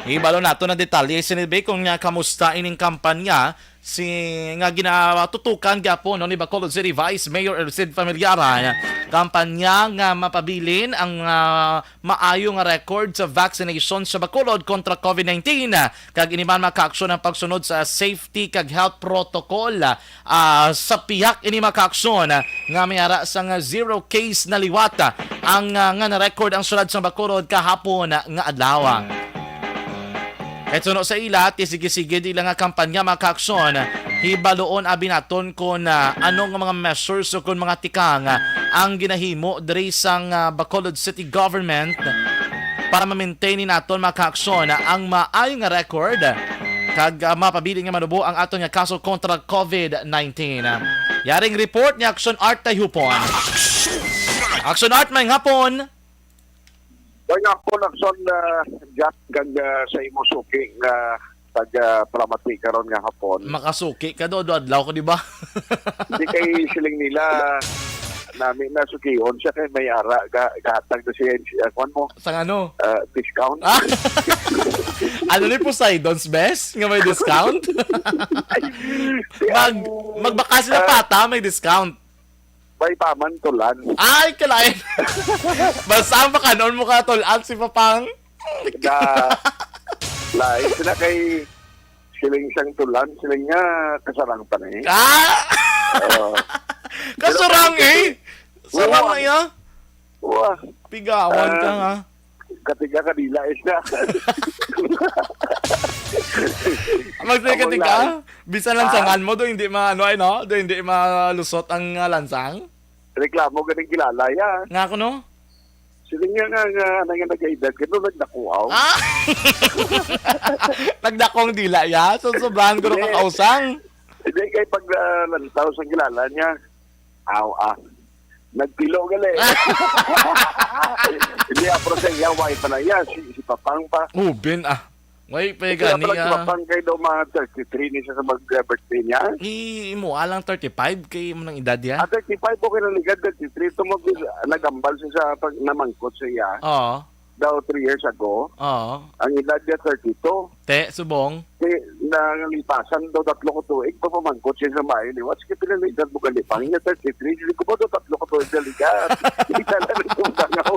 Speaker 3: Ibaro nato ng detalye sinilbi kung kamusta ining kampanya nga ginatutukan gyapon no ni Bacolod City Vice Mayor Sid Familiaran kampanya nga mapabilin ang maayo nga record sa vaccination sa Bacolod kontra COVID-19 kag iniman makaaksyon ang pagsunod sa safety kag health protocol sa piyak ini makaaksyon nga mayara sa nga zero case na liwata ang nga na-record ang sulad sa Bacolod kahapon nga adlaw. Eto no sa ila, sige-sige di lang nga kampanya makaaksyon, hibaloon abinaton kung anong mga measures o kung mga tikang ang ginahimo diri sang Bacolod City Government para ma-maintain naton makaaksyon ang maayong nga record kag mapabili nga manubo ang aton nga kaso kontra COVID-19. Yaring report ni Action Art Tayupon. Action Art, may hapon.
Speaker 14: Kaya ako nagson Jack kag sa imo suki nga taga-Pramati karon nga hapon.
Speaker 3: Makasuki ka do adlaw ko di ba?
Speaker 14: Di kay siling nila namin na sukion siya kay may ara gahatag na siya kuan mo.
Speaker 3: Sa ano?
Speaker 14: Discount.
Speaker 3: Ano ni Poseidon's best nga may discount? Magbakas na pata may discount.
Speaker 14: May paman tulan.
Speaker 3: Ay, kalain. Basta baka noon mo ka tulan si Papang.
Speaker 14: Lain sila kay siling siyang tulan, siling nga kasarang pa na eh.
Speaker 3: Kasarang eh. Sarang na iya.
Speaker 14: Wah.
Speaker 3: Pigawan ka nga.
Speaker 14: Katiga kadila is na.
Speaker 3: Magtiga-tiga? Bisan lansangan mo, do hindi maano ay no? Do hindi malusot ang lansang?
Speaker 14: Reklamo ganing kilala ya.
Speaker 3: Nga ako no?
Speaker 14: Siling nga nag-edad ka no, nagdakuaw.
Speaker 3: Nagdakong dila ya? So sobrahan ko na kakausang.
Speaker 14: Hindi kay pag lantaw sa kilala niya, nagpilo gali. Hindi apro sa iya, wife pa na iya, si Papang pa.
Speaker 3: Ben May gani
Speaker 14: Si Papang kay daw mga 33 niya sa mag-birthday niya.
Speaker 3: Mo alang 35 kay mo ng edad ya?
Speaker 14: 35 okay na ligad, 33 tumog nagambal siya sa pag namangkot sa iya.
Speaker 3: Oo.
Speaker 14: Daw 3 years ago.
Speaker 3: Oo.
Speaker 14: Ang edad niya 32.
Speaker 3: Te, subong.
Speaker 14: Nangalipasan daw 3 ko tuig pa pamangkot siya sa mayo ni what's kaya pinalidad mo kalipang niya 33 hindi ko ba daw 3 ko tuig na ligat hindi talaga itong bangaw.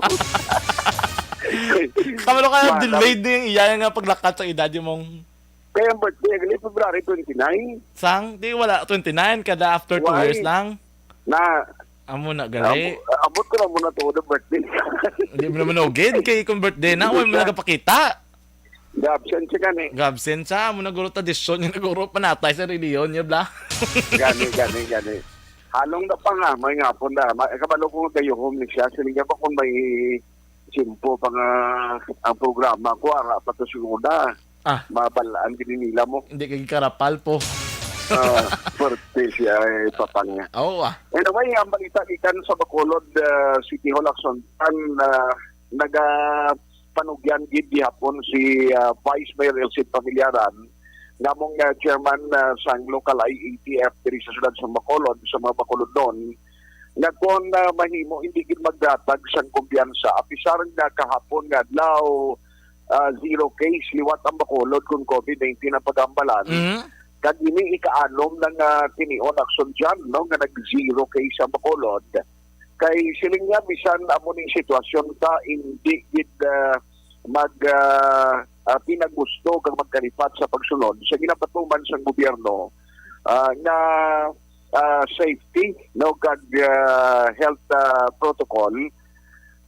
Speaker 3: Kamalo ka delayed na yung iya nga paglakat sa edad yung mong
Speaker 14: kaya ang birthday gali February 29
Speaker 3: sang di wala 29 kada after 2 years lang amo na gali
Speaker 14: abot ko na muna to the birthday
Speaker 3: hindi mo naman ogid kay kung birthday na wala mo nagapakita.
Speaker 14: Gabsen siya gani.
Speaker 3: Gabsen siya. Muna guro tradisyon yung naguro panatay sa reliyon niya, bla.
Speaker 14: Gani. Halong na pa nga, may nga po na. Kabalo kong tayo home ni siya. Silinga pa kung may simpo pa nga ang programa ko. Ara pa ito sinuna. Mabalaan din nila mo.
Speaker 3: Hindi kay karapal po.
Speaker 14: Birthday siya Papang niya.
Speaker 3: Oo
Speaker 14: Anyway, ang balita ikan sa Bacolod City Hall Action panugyan gid gihapon si Vice Mayor Elsie Familiaran namong chairman sang local IATF diri sa siyudad sa Bacolod sa mga Bacolod doon nga kon mahimo hindi gid magdatag sang kumpiyansa apisar nga kahapon nga adlaw zero case liwat ang Bacolod kung COVID-19 ang pagambalan. Kag ini ikaanom ng tinion action dyan no nga nag-zero case ang Bacolod. Kay siling nga bisan amo ning sitwasyon ta hindi gid pinaggusto kag magkalipat sa pagsunod sa ginapatuman sa gobyerno na safety no kag health protocol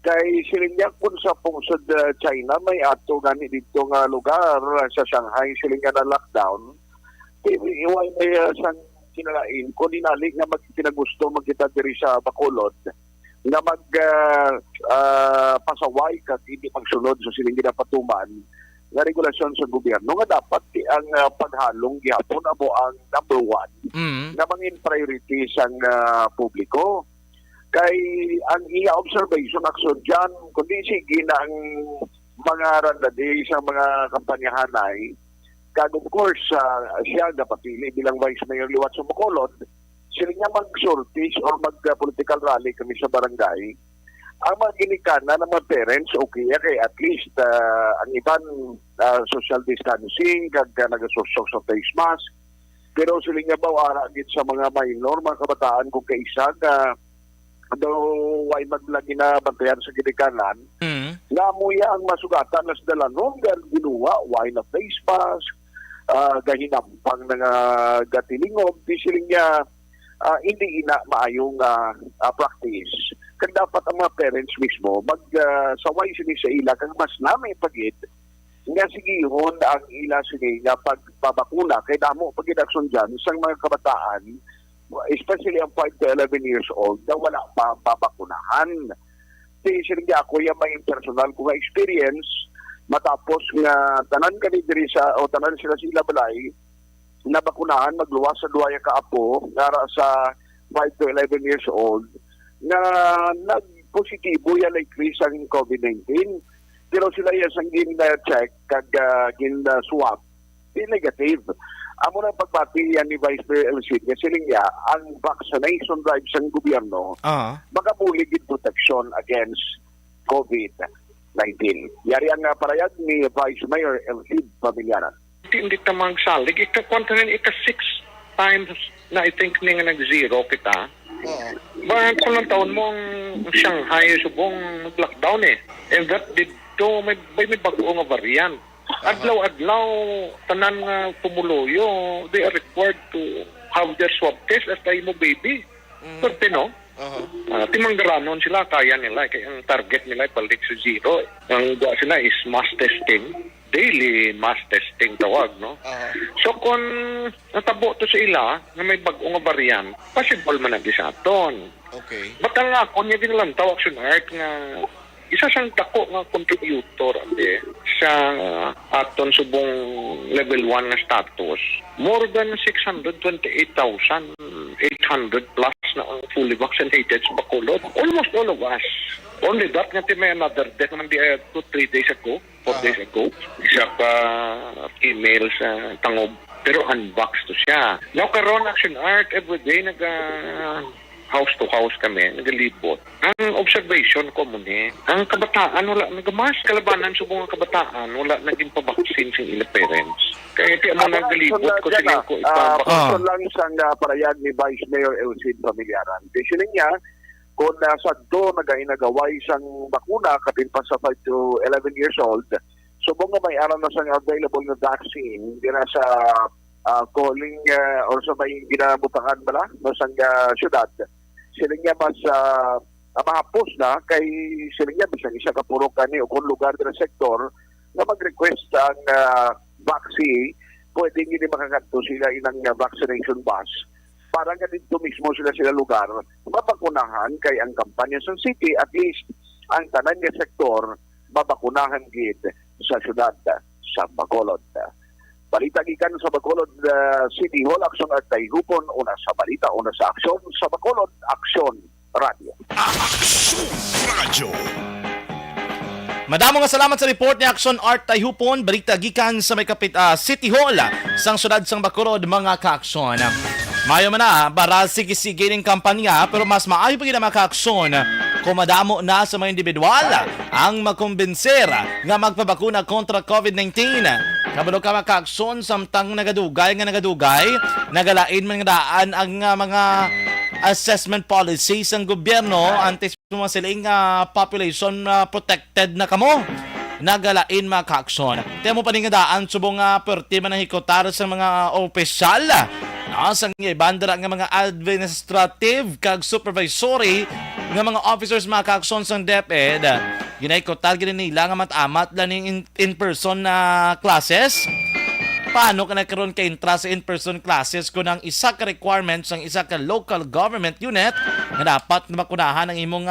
Speaker 14: kay siling nga kun sa pungsod China may ato gani dito nga lugar sa Shanghai siling nga na lockdown iway may sang kinalain ko dinali nga magpinagusto magkita diri sa Bacolod nga pasaway kag hindi pagsunod sa siling ginapatuman nga regulasyon sa gobyerno nga dapat ang paghalong gihapon amo ang number 1 nga mangin priority sang publiko kay ang iya observation action dyan kundi sige na ang mga randade sa mga kampanyahanay kag of course siya napapili bilang Vice Mayor liwat sa Bacolod sila nga mag-sorties or mag-political rally kami sa barangay, ang mga ginikana ng mga parents, okay, kay at least ang iban social distancing, nag-social sa face mask, Pero sila nga bawara gid sa mga minor, mga kabataan kung kaisa nga daw way maglagi na bantayan sa ginikanan, nga muya ang masugatan nas dalanon ginuwa, way na face mask, gahinampang nga gatilingog, di sila nga hindi ina maayong practice. Kaya dapat ang mga parents mismo saway sila sa ila kang mas nami pagid nga sigihon ang ila sila nga pagpabakuna kay damo pagid aksyon dyan sa mga kabataan, especially ang 5 to 11 years old na wala pa babakunahan. Di sila nga ako yung may personal ko nga experience matapos nga tanan kami diri o tanan sila sa ila balay nabakunahan, magluwas sa duwaya kaapo ngara sa 5 to 11 years old na nagpositibo yan increase ang COVID-19. Pero sila yan sang gin-check kag gin-swab, di negative. Amo na pagbati yan ni Vice Mayor Elcid kasi niya ang vaccination drive sa gobyerno magabuligid protection against COVID-19. Yari ang parayag ni Vice Mayor Elcid Pamilyana.
Speaker 15: Hindi ta magsalig. Ika-continent, ika-6 times na I think nga nag-zero kita. Bakit kung lang taon mo ang Shanghai subong lockdown eh. And that did to may bago nga variant. Adlaw-adlaw, tanan nga pumuloyo, they are required to have their swab test as tayo mo baby. Pwede no? Timanggaranon sila, kaya nila. Kaya ang target nila ay balik sa zero. Ang gawa sila is mass testing. Daily mass testing tawag, no? So kung natabo to sa ila na may bagong variant, possible man na sa aton.
Speaker 3: Okay.
Speaker 15: But ang ako niya din lang tawag Action Art nga isa siyang dako nga contributor ande sa aton subong level 1 na status. More than 628,800 plus na ang fully vaccinated sa Bacolod. Almost all of us. Only that nga may another death naman di 2-3 days ago, 4 days ago. Isa pa female sa Tangob. Pero unvaxxed to siya. Now karon Action Art everyday house to house kami, nagalibot. Ang observation ko muna, ang kabataan wala nagamask, kalabanan sa mga kabataan wala naging pabaksin sa ila parents. Kaya ti mo nagalibot ko sila ko
Speaker 14: ipabaksin lang isang parayag ni Vice Mayor Elcid Pamilyaran. Kasi niya kung nasa do nagainagaway isang bakuna kapin pa sa 5 to 11 years old, subong nga may aram na sa available na vaccine di na sa calling or sa may ginabutangan bala masang syudad. Sila nga mas mahapos na kay sila nga bisang isa kapurok kani o kung lugar na sektor na mag-request ang vaccine, pwede hindi makakanto sila inang vaccination bus para nga dito mismo sila lugar mabakunahan kay ang kampanya sa city at least ang tanan nga sektor mabakunahan gid sa syudad sa Bacolod. Balita gikan sa Bacolod City Hall, Aksyon at Tayhupon, una sa balita, una sa aksyon sa Bacolod, Aksyon Radio.
Speaker 2: Aksyon Radio.
Speaker 3: Madamo nga salamat sa report ni Action Art Tayhupon, balita gikan sa may kapit City Hall sang syudad sang Bacolod, mga kaaksyon. Mayo man na, baral sige-sige ng kampanya pero mas maayo pa gina mga kaaksyon kung madamo na sa mga individual ang makumbinser nga magpabakuna kontra COVID-19. Kabalo ka makaaksyon samtang nagadugay, nagalain man nga daan ang mga assessment policies ng gobyerno antes mo siling population protected na kamo. Nagalain mga kaaksyon. Tiyan mo pa rin nga daan subong perti man ang hikotar sa mga opisyal. Sang ibandara nga mga administrative kag supervisory nga mga officers mga kaaksyon sang DepEd. Ginaikotar gina nila nga matamat lang yung in-person na classes. Paano ka nagkaroon ka intra sa in-person classes kung ang isa ka requirements ng isa ka local government unit na dapat na makunahan ang imong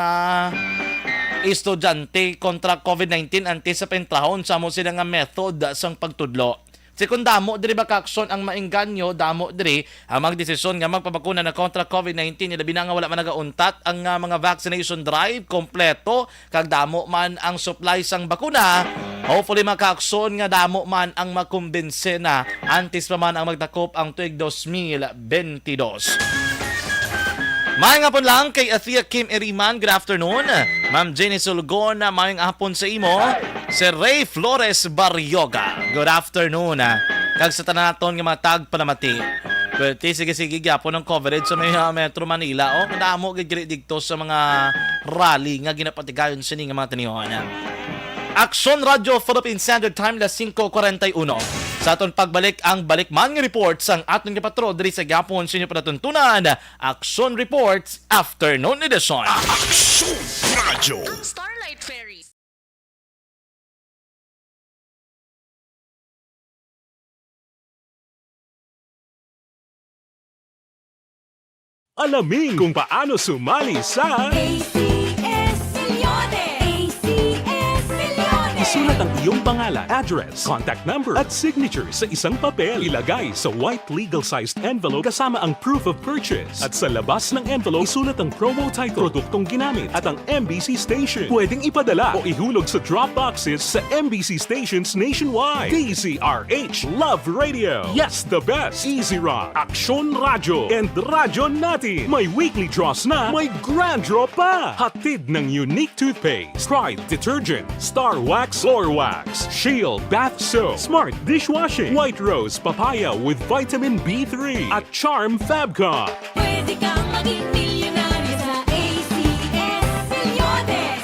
Speaker 3: estudyante kontra COVID-19 antes sa pentrahon sa mo sila nga method sang pagtudlo. Kung damo diri ba kakson ang maingganyo, damo diri ang magdesisyon nga magpabakuna na kontra COVID-19, labi na nga wala man nagauntat ang mga vaccination drive kompleto kag damo man ang supply sang bakuna. Hopefully makakson nga damo man ang makumbinse na antes pa man ang magtakop ang tuig 2022. Mayang hapon lang kay Athea Kim Eriman, good afternoon. Ma'am Jenny Sulgon, mayang hapon sa imo. Si Ray Flores Barrioga, good afternoon. Kag sa tanaton nga matag panamati. Pwede, sige, gyapon ng coverage sa may Metro Manila. O, kadamo gagiri dito sa mga rally nga ginapatigayon sa nga mga tanihoan. Aksyon Radio Philippine Standard Time, las 5:41. Sa aton pagbalik ang balikman nga reports ang aton kapatro diri sa gyapon sa inyo panatuntunan. Aksyon Reports Afternoon Edition.
Speaker 2: Aksyon Radio.
Speaker 6: Starlight Ferries.
Speaker 5: Alamin kung paano sumali sa
Speaker 6: ACS Milyones! ACS Milyones!
Speaker 5: Isulat ang iyong pangalan, address, contact number at signature sa isang papel. Ilagay sa white legal-sized envelope kasama ang proof of purchase. At sa labas ng envelope, isulat ang promo title, produktong ginamit at ang MBC station. Pwedeng ipadala o ihulog sa drop boxes sa MBC stations nationwide. DZRH Love Radio. Yes, the best. Easy Rock, Aksyon Radio, and Radyo Natin. May weekly draws na, may grand draw pa. Hatid ng unique toothpaste, Pride Detergent, Star Wax Floor Wax, Shield Bath Soap, Smart Dishwashing, White Rose Papaya with Vitamin B3 at Charm Fabcon.
Speaker 6: Pwede kang maging milyonaryo sa ACS Milyones!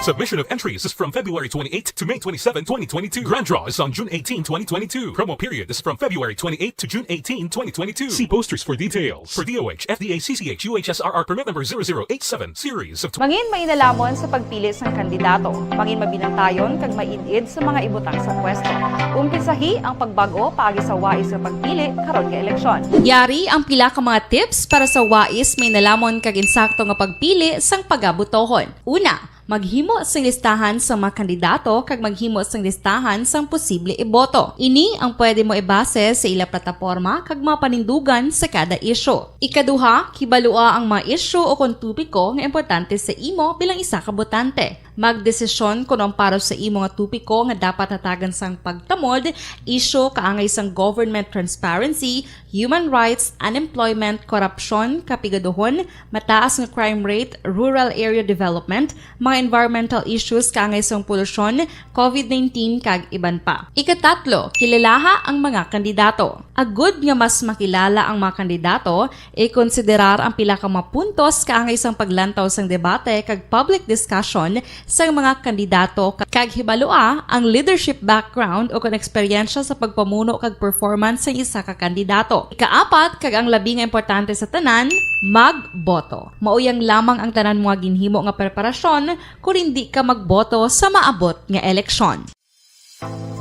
Speaker 5: Submission of entries is from February 28 to May 27, 2022. Grand draw is on June 18, 2022. Promo period is from February 28 to June 18, 2022. See posters for details. For DOH, FDA, CCH, UHSRR permit number 0087 series of...
Speaker 7: Mangin may nalamon sa pagpili sang kandidato. Mangin mabinantayon kag maidid sa mga ibutang sa pwesto. Umpisahi ang pagbago paagi sa wais sa pagpili karon nga eleksyon.
Speaker 8: Yari ang pila ka mga tips para sa wais may nalamon kag insakto nga pagpili sang pagabutohon. Una, maghimo sang listahan sa mga kandidato kag maghimo sang listahan sang posible iboto. Ini ang pwede mo ibase sa ila plataporma kag mga panindugan sa kada isyu. Ikaduha, kibalua ang mga isyu o kung tupiko nga importante sa imo bilang isa ka botante. Magdesisyon kung ang para sa imo nga tupiko nga dapat hatagan sang pagtamod, isyu kaangay sang government transparency, human rights, unemployment, korupsyon, kapigaduhon, mataas nga crime rate, rural area development, mga environmental issues kaangay sang polusyon, COVID-19 kag iban pa. Ikatatlo, kilalaha ang mga kandidato. Agud nga mas makilala ang mga kandidato, i-konsiderar ang pila ka mga puntos kaangay sang paglantaw sang debate kag public discussion sang mga kandidato kag hibalua ang leadership background o kon eksperyensya sa pagpamuno kag performance sa isa ka kandidato. Ikaapat, kag ang labi nga importante sa tanan, magboto. Mauyang lamang ang tanan mga ginhimo nga preparasyon kung hindi ka magboto sa maabot nga eleksyon.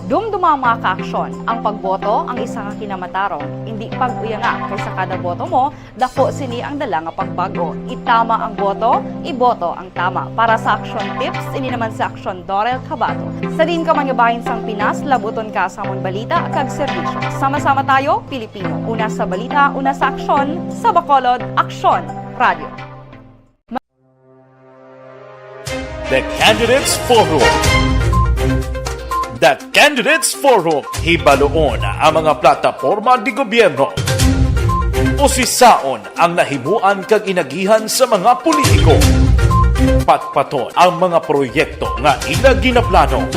Speaker 7: Dumduma ang mga kaaksyon. Ang pagboto ang isa ka kinamatarong. Hindi pag-uyanga kaysa kada boto mo, dako sini ang dala nga pagbago. Itama ang boto, iboto ang tama. Para sa action tips, ini naman sa Aksyon Dorel Cabato. Sa din ka mangabahin sang Pinas, labuton ka sa amon balita kag serbisyo. Sama-sama tayo, Pilipino. Una sa balita, una sa aksyon, sa Bacolod, Aksyon Radio.
Speaker 3: The Candidates Forum. The Candidates Forum. Hibaloon ang mga plataporma di gobyerno. Usisaon ang nahimuan kag inagihan sa mga politiko. Patpaton ang mga proyekto nga ila ginaplano.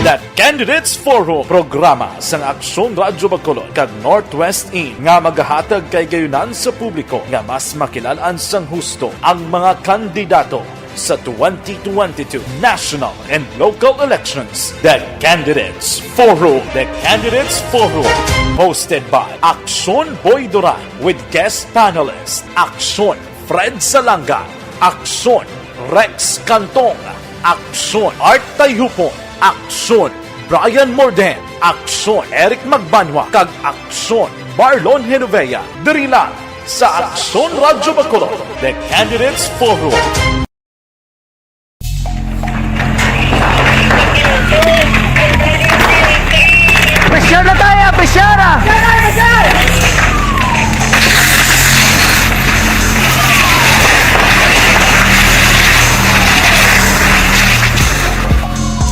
Speaker 3: The Candidates Forum, programa sang Aksyon Radio Bacolod kag Northwest In nga magahatag kay gayunan sa publiko nga mas makilalaan sang husto ang mga kandidato sa 2022 national and local elections. The Candidates Forum. The Candidates Forum. Hosted by Aksyon Boy Duran with guest panelists Aksyon Fred Salanga, Aksyon Rex Cantong, Aksyon Art Tayupon, Aksyon Brian Morden, Aksyon Eric Magbanwa, kag Aksyon Marlon Genovea. Diri lang sa Aksyon Radio Bacolod. The Candidates Forum.
Speaker 9: Presyar na tayo! Presyar na!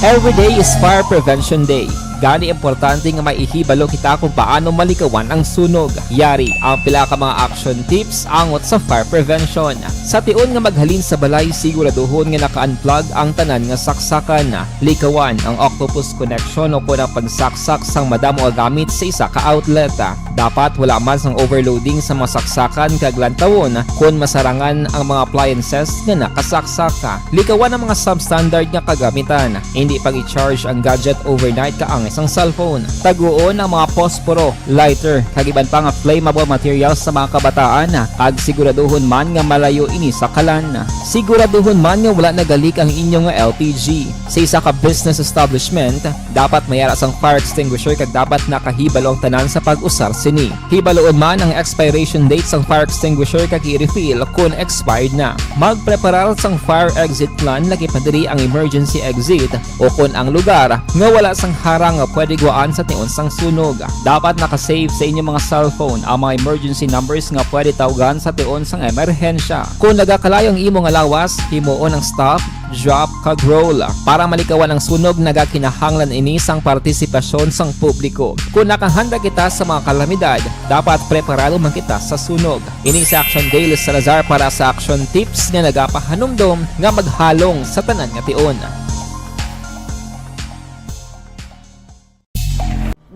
Speaker 10: Every day is Fire Prevention Day. Gani importante nga maihibalo kita kung paano malikawan ang sunog. Yari ang pila ka mga action tips angot sa fire prevention. Sa tion nga maghalin sa balay, siguraduhon nga naka-unplug ang tanan nga saksakan. Likawan ang octopus connection o kung ang pagsaksak sang madamo nga gamit sa isa ka outlet. Dapat wala man sang overloading sa mga saksakan kag lantawon kung masarangan ang mga appliances nga nakasaksaka. Likawan ang mga substandard nga kagamitan. Hindi pag i-charge ang gadget overnight kaangis ang cellphone. Taguon ang mga posporo, lighter, kag iban pa nga flammable materials sa mga kabataan. Kag siguraduhon man nga malayo ini sa kalan. Siguraduhon man nga wala nagalik ang inyong nga LPG. Sa isa ka business establishment, dapat mayara sang fire extinguisher kag dapat nakahibalo ang tanan sa pag-usar sini. Hibaloon man ang expiration date sang fire extinguisher kag i-refill kung expired na. Magpreparar sang fire exit plan lagi pa diri ang emergency exit o kung ang lugar nga wala sang harang nga pwede guaan sa tion sang sunog. Dapat nakasave sa inyong mga cellphone ang mga emergency numbers nga pwede tawagan sa tion sang emerhensya. Kung nagakalayo ang imong alawas, himuon ang stop, drop kag roll. Para malikawan ang sunog, nagakinahanglan ini sang partisipasyon sang publiko. Kung nakahanda kita sa mga kalamidad, dapat preparado man kita sa sunog. Ini sa Action Daily Salazar para sa action tips nga nagapahanumdom nga maghalong sa tanan nga tion.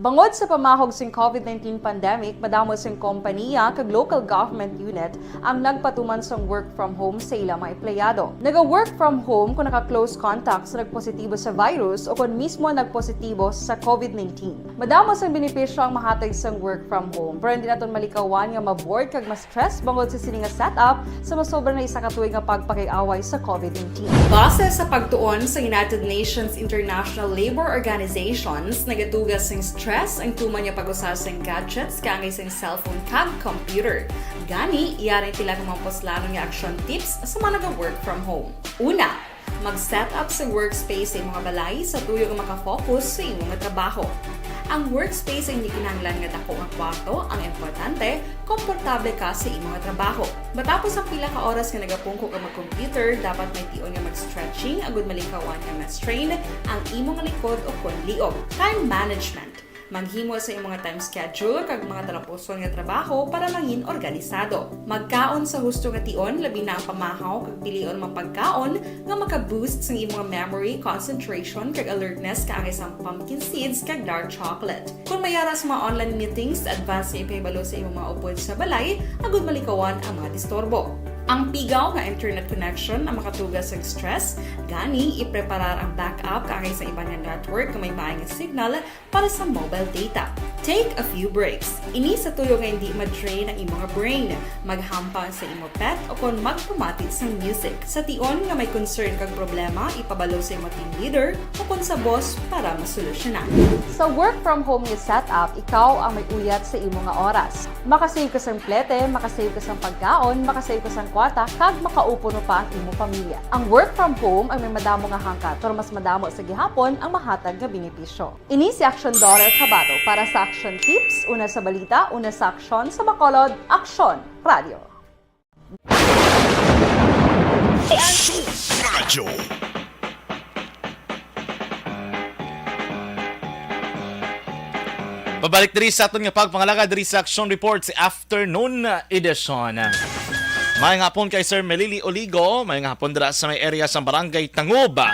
Speaker 7: Bangod sa pamahog sing COVID-19 pandemic, madamo sing kompanya kag local government unit ang nagpatuman sang work from home sa ilang mga empleyado. Naga-work from home kung naka-close contact sa nagpositibo sa virus o kung mismo nagpositibo sa COVID-19. Madamo sang benepisyo ang mahatag sang work from home, pero hindi naton malikawan nga ma-bored kag ma-stress bangod sa sini nga setup sa masobra na isa ka tuig nga pagpakiaway sa COVID-19. Base sa pagtuon sa United Nations International Labour Organizations, nagatugas sing stress ang tuman niya pag-usar sa gadgets kangay sa cellphone kag computer. Gani, iyarin tila ng mga poslano nga action tips sa mga nag-work from home. Una, mag-set up sa workspace sa mga balay sa tuyo nga makafocus sa imong nga trabaho. Ang workspace ay hindi kinahanglan nga dako nga kwarto, ang importante, komportable ka sa imong nga trabaho. Matapos ang pila ka oras nga nagapungko ka mag-computer, dapat may tion nga mag-stretching agud malikawan nga ma-strain ang imong likod o kon liog. Time management. Maghimo sa imong mga time schedule kag mga talapuson nga trabaho para mangin organisado. Magkaon sa husto nga tion, labi na ang pamahaw kag pilion mga pagkaon nga maka-boost sa imong memory, concentration kag alertness kaangay sa pumpkin seeds kag dark chocolate. Kung mayara sa mga online meetings, advance sa ipahibalo sa imong mga upod sa balay, agud malikawan ang mga disturbo. Ang pigaw nga internet connection ang makatugas sa stress, gani ipreparar ang backup kaangay sa iba nga network nga may maayong signal para sa mobile data. Take a few breaks. Ini sa tuyo nga hindi ma-drain ang imong brain, maghampang sa imong pet o kung magpamati sa music. Sa tion nga may concern kag problema, ipabalo sa imong team leader o kung sa boss para masolusyonan. Sa work from home nga setup, ikaw ang may uyat sa imong nga oras. Makasave ka sang plete, makasave ka sang pagkaon, makasave ka sang kwarta, kag makaupo no pa ang imong pamilya. Ang work from home ay may madamo nga hangkat, pero mas madamo sa gihapon ang mahatag nga benepisyo. Ini si Action Dorel Cabato para sa Action Tips, una sa balita, una sa aksyon sa Bacolod, Aksyon Radio.
Speaker 2: Action Radio.
Speaker 3: Pabalik diri sa aton nga pagpangalaga diri sa Action Report sa afternoon edition. May nga hapon kay Sir Melili Oligo, may nga hapon dira sa may area sa Barangay Tangoba.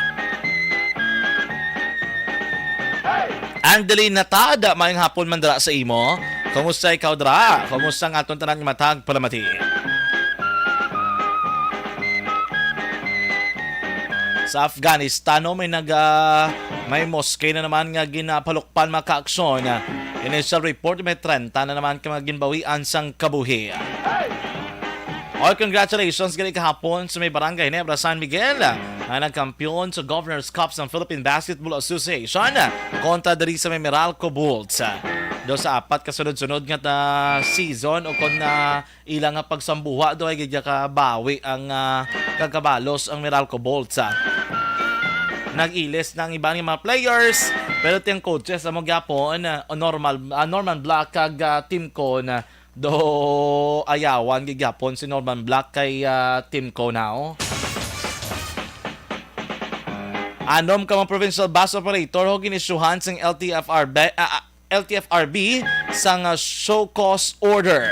Speaker 3: Andeli Natada, may nga hapon man dira sa imo. Kumusta ikaw dira? Kumusta nga aton tanan nga matag palamati? Sa Afghanistan, may mosque na naman nga ginapalukpan makaaksyon. Initial report, may 30 na naman ka ginbawian sang kabuhi. All congratulations gali kahapon sa may Barangay Nebra San Miguel na nagkampiyon sa Governor's Cup ng Philippine Basketball Association kontra diri sa may Meralco Bolts. Do sa 4 kasunod-sunod nga na season o kung ilang nga pagsambuha do ay gidya ka bawi ang kagabalos ang Meralco Bolts. Nag-ilis ng ibang mga players pero tiyang coaches mo gyapon Norman Black kag team ko na do ayawan gigapon si Norman Black kay team ko now. Anom ka mga provincial bus operator ho ginisuhan sang LTFRB sang show cause order.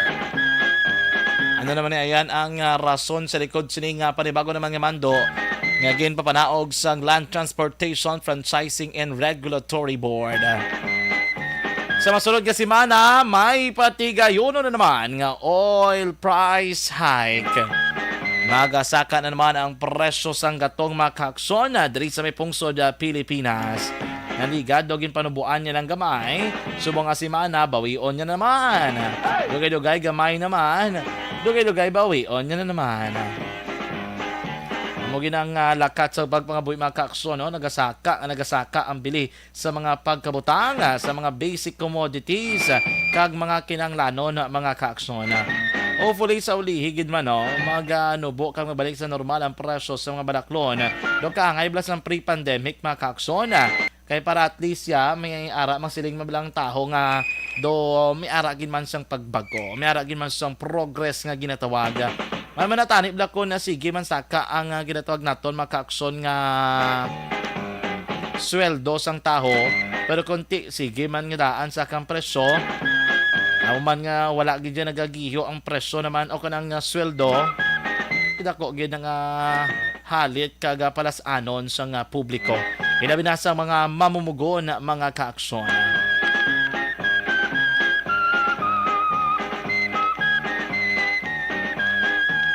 Speaker 3: Ano naman ayan ang rason sa likod sini nga panibago naman nga mando nga ginpapanaog sang Land Transportation Franchising and Regulatory Board. Sa masunod nga semana, may patigayono na naman nga oil price hike. Magasaka na naman ang presyo sang gatong makakson diri sa may pungsod Pilipinas. Naligad dogin panubuan niya ng gamay, subong nga semana bawion niya naman. Dugay-dugay gamay naman, dugay-dugay bawion niya na naman. Mugin ang lakat sa pagpangabuhi mga kakso, no? Nagasaka ang bili sa mga pagkabutang, sa mga basic commodities, kag mga kinanglanon mga kakso. Hopefully sa uli, higid man, no? Nubo kang mabalik sa normal ang presyo sa mga balaklon. Doon ka, ngay blas ng pre-pandemic mga kakso. Kaya para at least may ara masiling mabilang taho nga do may ara gin man siyang pagbago, may ara gin man siyang progress nga ginatawag. May manatanip la ko na sige man saka ang ginatawag naton makaakson nga sweldo sang taho, pero konti sige man nga daan sa kang presyo. Man nga wala gid dyan nagagiho ang presyo naman o kanang sweldo. Idako gid nga halit kaga palas anon sa nga publiko. Ilabi na sa mga mamumugon na mga kaaksyon.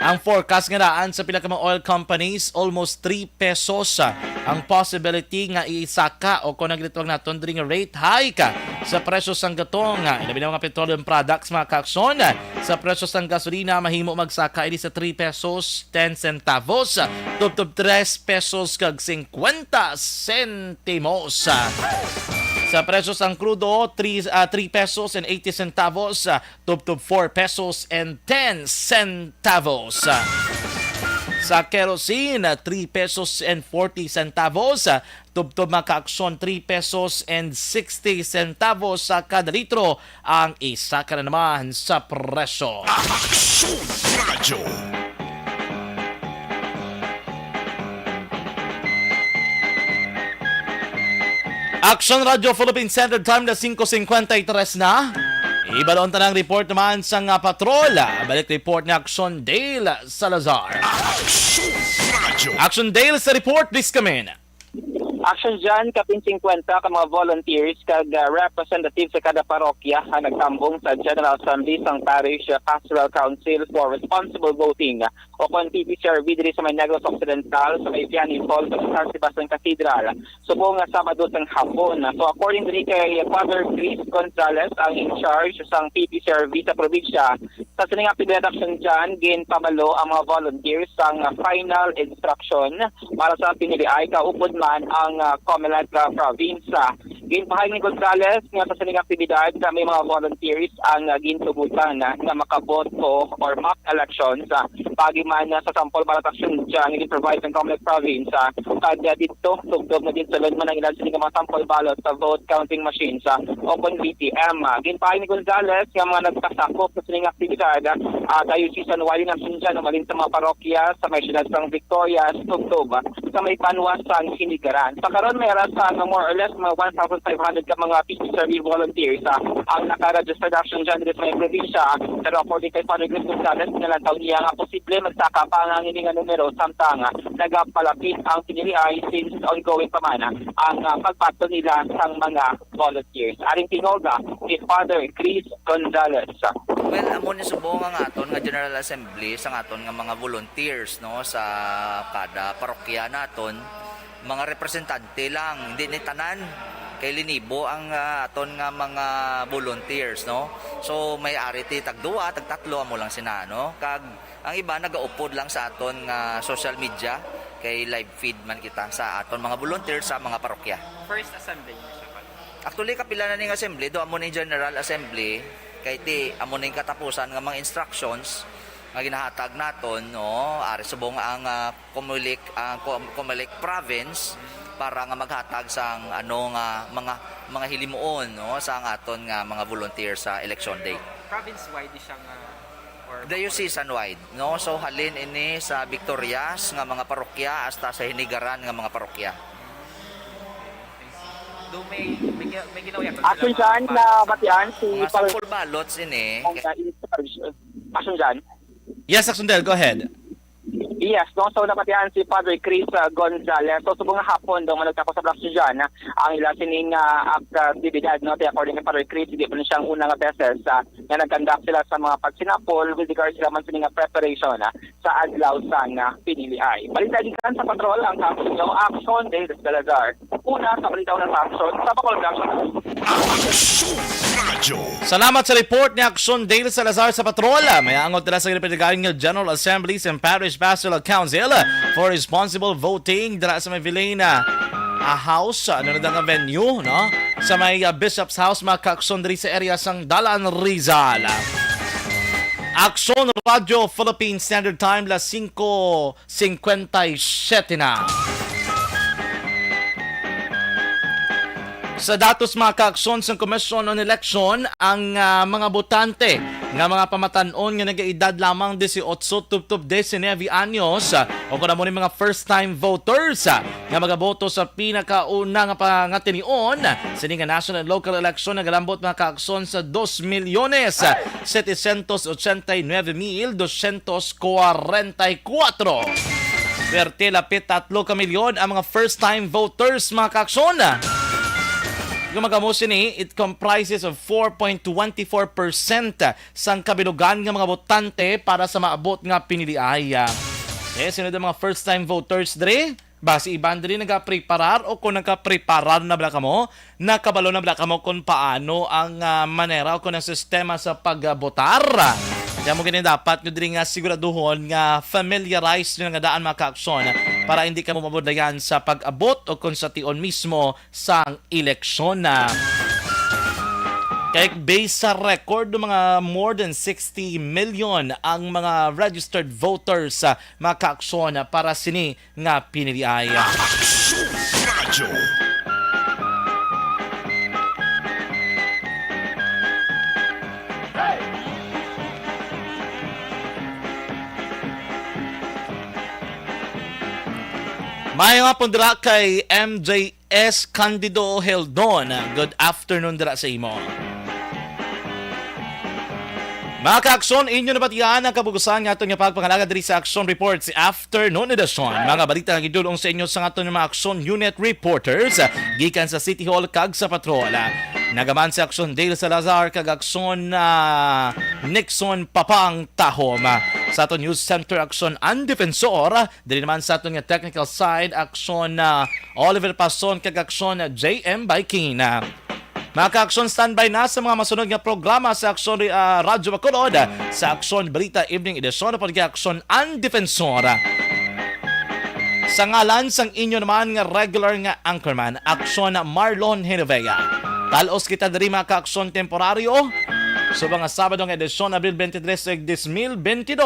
Speaker 3: Ang forecast nga daan sa pila ka mga oil companies, almost 3 pesos ang possibility nga iisaka o kung nagditawag naton diri nga rate hike sa presyo sang gatong. Ilabi na mga petroleum products mga kaaksyon. Sa presyo sang gasolina, mahimo magsaka ini sa 3 pesos 10 centavos, tubtob 3 pesos kag 50 centimos. Sa presyo sang crudo, 3 pesos and 80 centavos, tubtob 4 pesos and 10 centavos. Sa kerosene, 3 pesos and 40 centavos, tubtob mga kaaksyon 3 pesos and 60 centavos sa kada litro ang isa ka na naman sa presyo.
Speaker 2: Aksyon Radyo.
Speaker 3: Action Radio Philippine Standard Time na 5:53 na. Ibalon tanang report naman sa nga patrola. Balik report ni Action Dale Salazar.
Speaker 2: Action Radyo.
Speaker 3: Action Dale sa report, please come in.
Speaker 4: Action dyan, kapin 50 ka mga volunteers kag representative sa kada parokya ang nagtambong sa General Assembly sang Parish Pastoral Council for Responsible Voting o kung PPCRV diri sa may Negros Occidental sa may Piani Falls sa San Sebastian Cathedral. Subong nga Sabado sang hapon. So according diri kay Father Chris Gonzales ang in charge sang PPCRV sa probinsya, sa sining reduction dyan, ginpamalo ang mga volunteers sang final instruction para sa pinili ay kaupod man ang Comelec province. Ginpahay ni Gonzales nga sa sining aktibidad sa may mga volunteers ang gintugutan na makaboto or mock elections pagi man sa sample ballot action dyan gin-provide ng Comelec province. Kaya dito, tugtog na din sulod man ang ilan sining mga sample ballot sa vote counting machines o kung VTM. Ginpahay ni Gonzales nga mga nagkasakop sa sining aktibidad tayo season wali ng sinjan umalin sa mga parokya sa may siyudad ng Victoria, tugtog sa may Panwas sang Hinigaran. Sa karon may rasa na more or less mga 1,500 ka mga PPCRV volunteers ang naka-registered action dyan dito sa may probinsya. Pero according kay Father Chris Gonzales, nalantaw niya nga posible magsaka pa ang nga numero samtang nagapalapit ang piniliay since ongoing pa man ang pagpato nila sang mga volunteers. Aring tinolga si Father Chris Gonzales.
Speaker 16: Well, amo ni subong nga aton nga General Assembly sa aton nga mga volunteers no sa kada parokya naton, mga representante lang, hindi ni tanan kay linibo ang aton nga mga volunteers no. So may ari ti tagduwa, tagtatlo amo lang sina no. Kag ang iba nagaupod lang sa aton nga social media kay live feed man kita sa aton mga volunteers sa mga parokya.
Speaker 17: First assembly niyo siya.
Speaker 16: Actually kapila na ning assembly do amo ni General Assembly kay ti amo ning katapusan nga mga instructions nga ginahatag naton no ari subong ang Comelec province para nga maghatag sang ano nga mga hilimuon no sa aton nga mga volunteers sa election day.
Speaker 17: Province wide siya nga or
Speaker 16: diocesan wide no, so halin ini sa Victorias nga mga parokya hasta sa Hinigaran nga mga parokya.
Speaker 17: Do may ginawa yan.
Speaker 4: Action dyan na batian si
Speaker 16: Mga sample ballots ini.
Speaker 4: Action dyan.
Speaker 3: Yes, Axondel, go ahead.
Speaker 4: Yes, no? So napatihan si Padre Chris Gonzalez. So subong nga hapon daw managtapos sa Black dyan, ang ila sining aktibidad, no? According kay Padre Chris, hindi pa siyang unang beses na nag-conduct sila sa mga pagsinapol with regards sila man sining preparation sa adlaw sang piniliay. Balita din sa patrol ang kapos ng Action Day de Salazar. Una sa balita ng action sa Bacolod Action.
Speaker 3: Salamat sa report ni Action Dale Salazar sa patrola. May angot nila sa Ginipiligayong General Assemblies and Parish Pastoral Council for responsible voting dala sa may Vilena house, ano na nga venue, no? Sa may Bishop's House, mga ka-action diri sa area sang Dalan Rizal. Action Radio Philippine Standard Time, las 5:57 na. Sa datos mga ka-aksyon sa Commission on Election, ang mga botante nga mga pamatanon nga nag-edad lamang 18 tubtob 19 anyos o kung na mo mga first-time voters nga magaboto sa pinakauna nga pangatinion sa nga national and local election nagalambot mga ka-aksyon sa 2,789,244. Perte lapit 3 milyon ang mga first-time voters mga ka-aksyon. Gumagamusin it comprises of 4.24% sang kabilugan ng mga botante para sa maabot nga piniliaya. Sino ang mga first-time voters dre? Basi iban dre nagapreparar o kung nagapreparar na bala kamo, nakabalo na bala kamo kung paano ang manera o kung ang sistema sa pagbotar. Kaya mo ganyan dapat nyo din nga siguraduhon nga familiarize nyo nga daan mga ka-aksyon para hindi ka mo mabudayan sa pag-abot o kung sa tion mismo sang eleksyon na. Kaya based sa record ng mga more than 60 million ang mga registered voters mga ka-aksyon para sini nga piniliaya. May nga po dira kay MJS Candido Heldon. Good afternoon dira sa imo. Mga ka-aksyon, inyo na batiyan ang kabugusan nga itong pagpangalaga diri sa Action Reports Afternoon Edition. Mga balita nga gidulong sa inyo sa nga mga Action Unit Reporters gikan sa City Hall kag sa patrol. Nagaman si Action Dale Salazar kag Action Nixon Papang Tahom. Sa aton News Center Action ang Defensor, dili naman sa aton nga technical side Action Oliver Pason kag Action JM Baikin. Mga ka-aksyon, standby na sa mga masunod nga programa sa Aksyon Radyo Bacolod sa Aksyon Balita Evening Edition o Aksyon ang Defensor. Sa ngalan sang inyo naman nga regular nga anchorman, Aksyon Marlon Genovea. Talos kita diri mga ka-aksyon temporaryo sa mga Sabado nga edisyon Abril 23, 2022.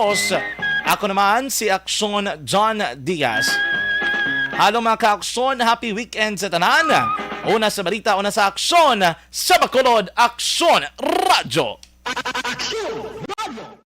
Speaker 3: Ako naman si Aksyon John Diaz. Halo mga ka-aksyon, happy weekend sa tanan. Una sa balita, una sa aksyon sa Bacolod Aksyon Radyo. Aksyon Radyo.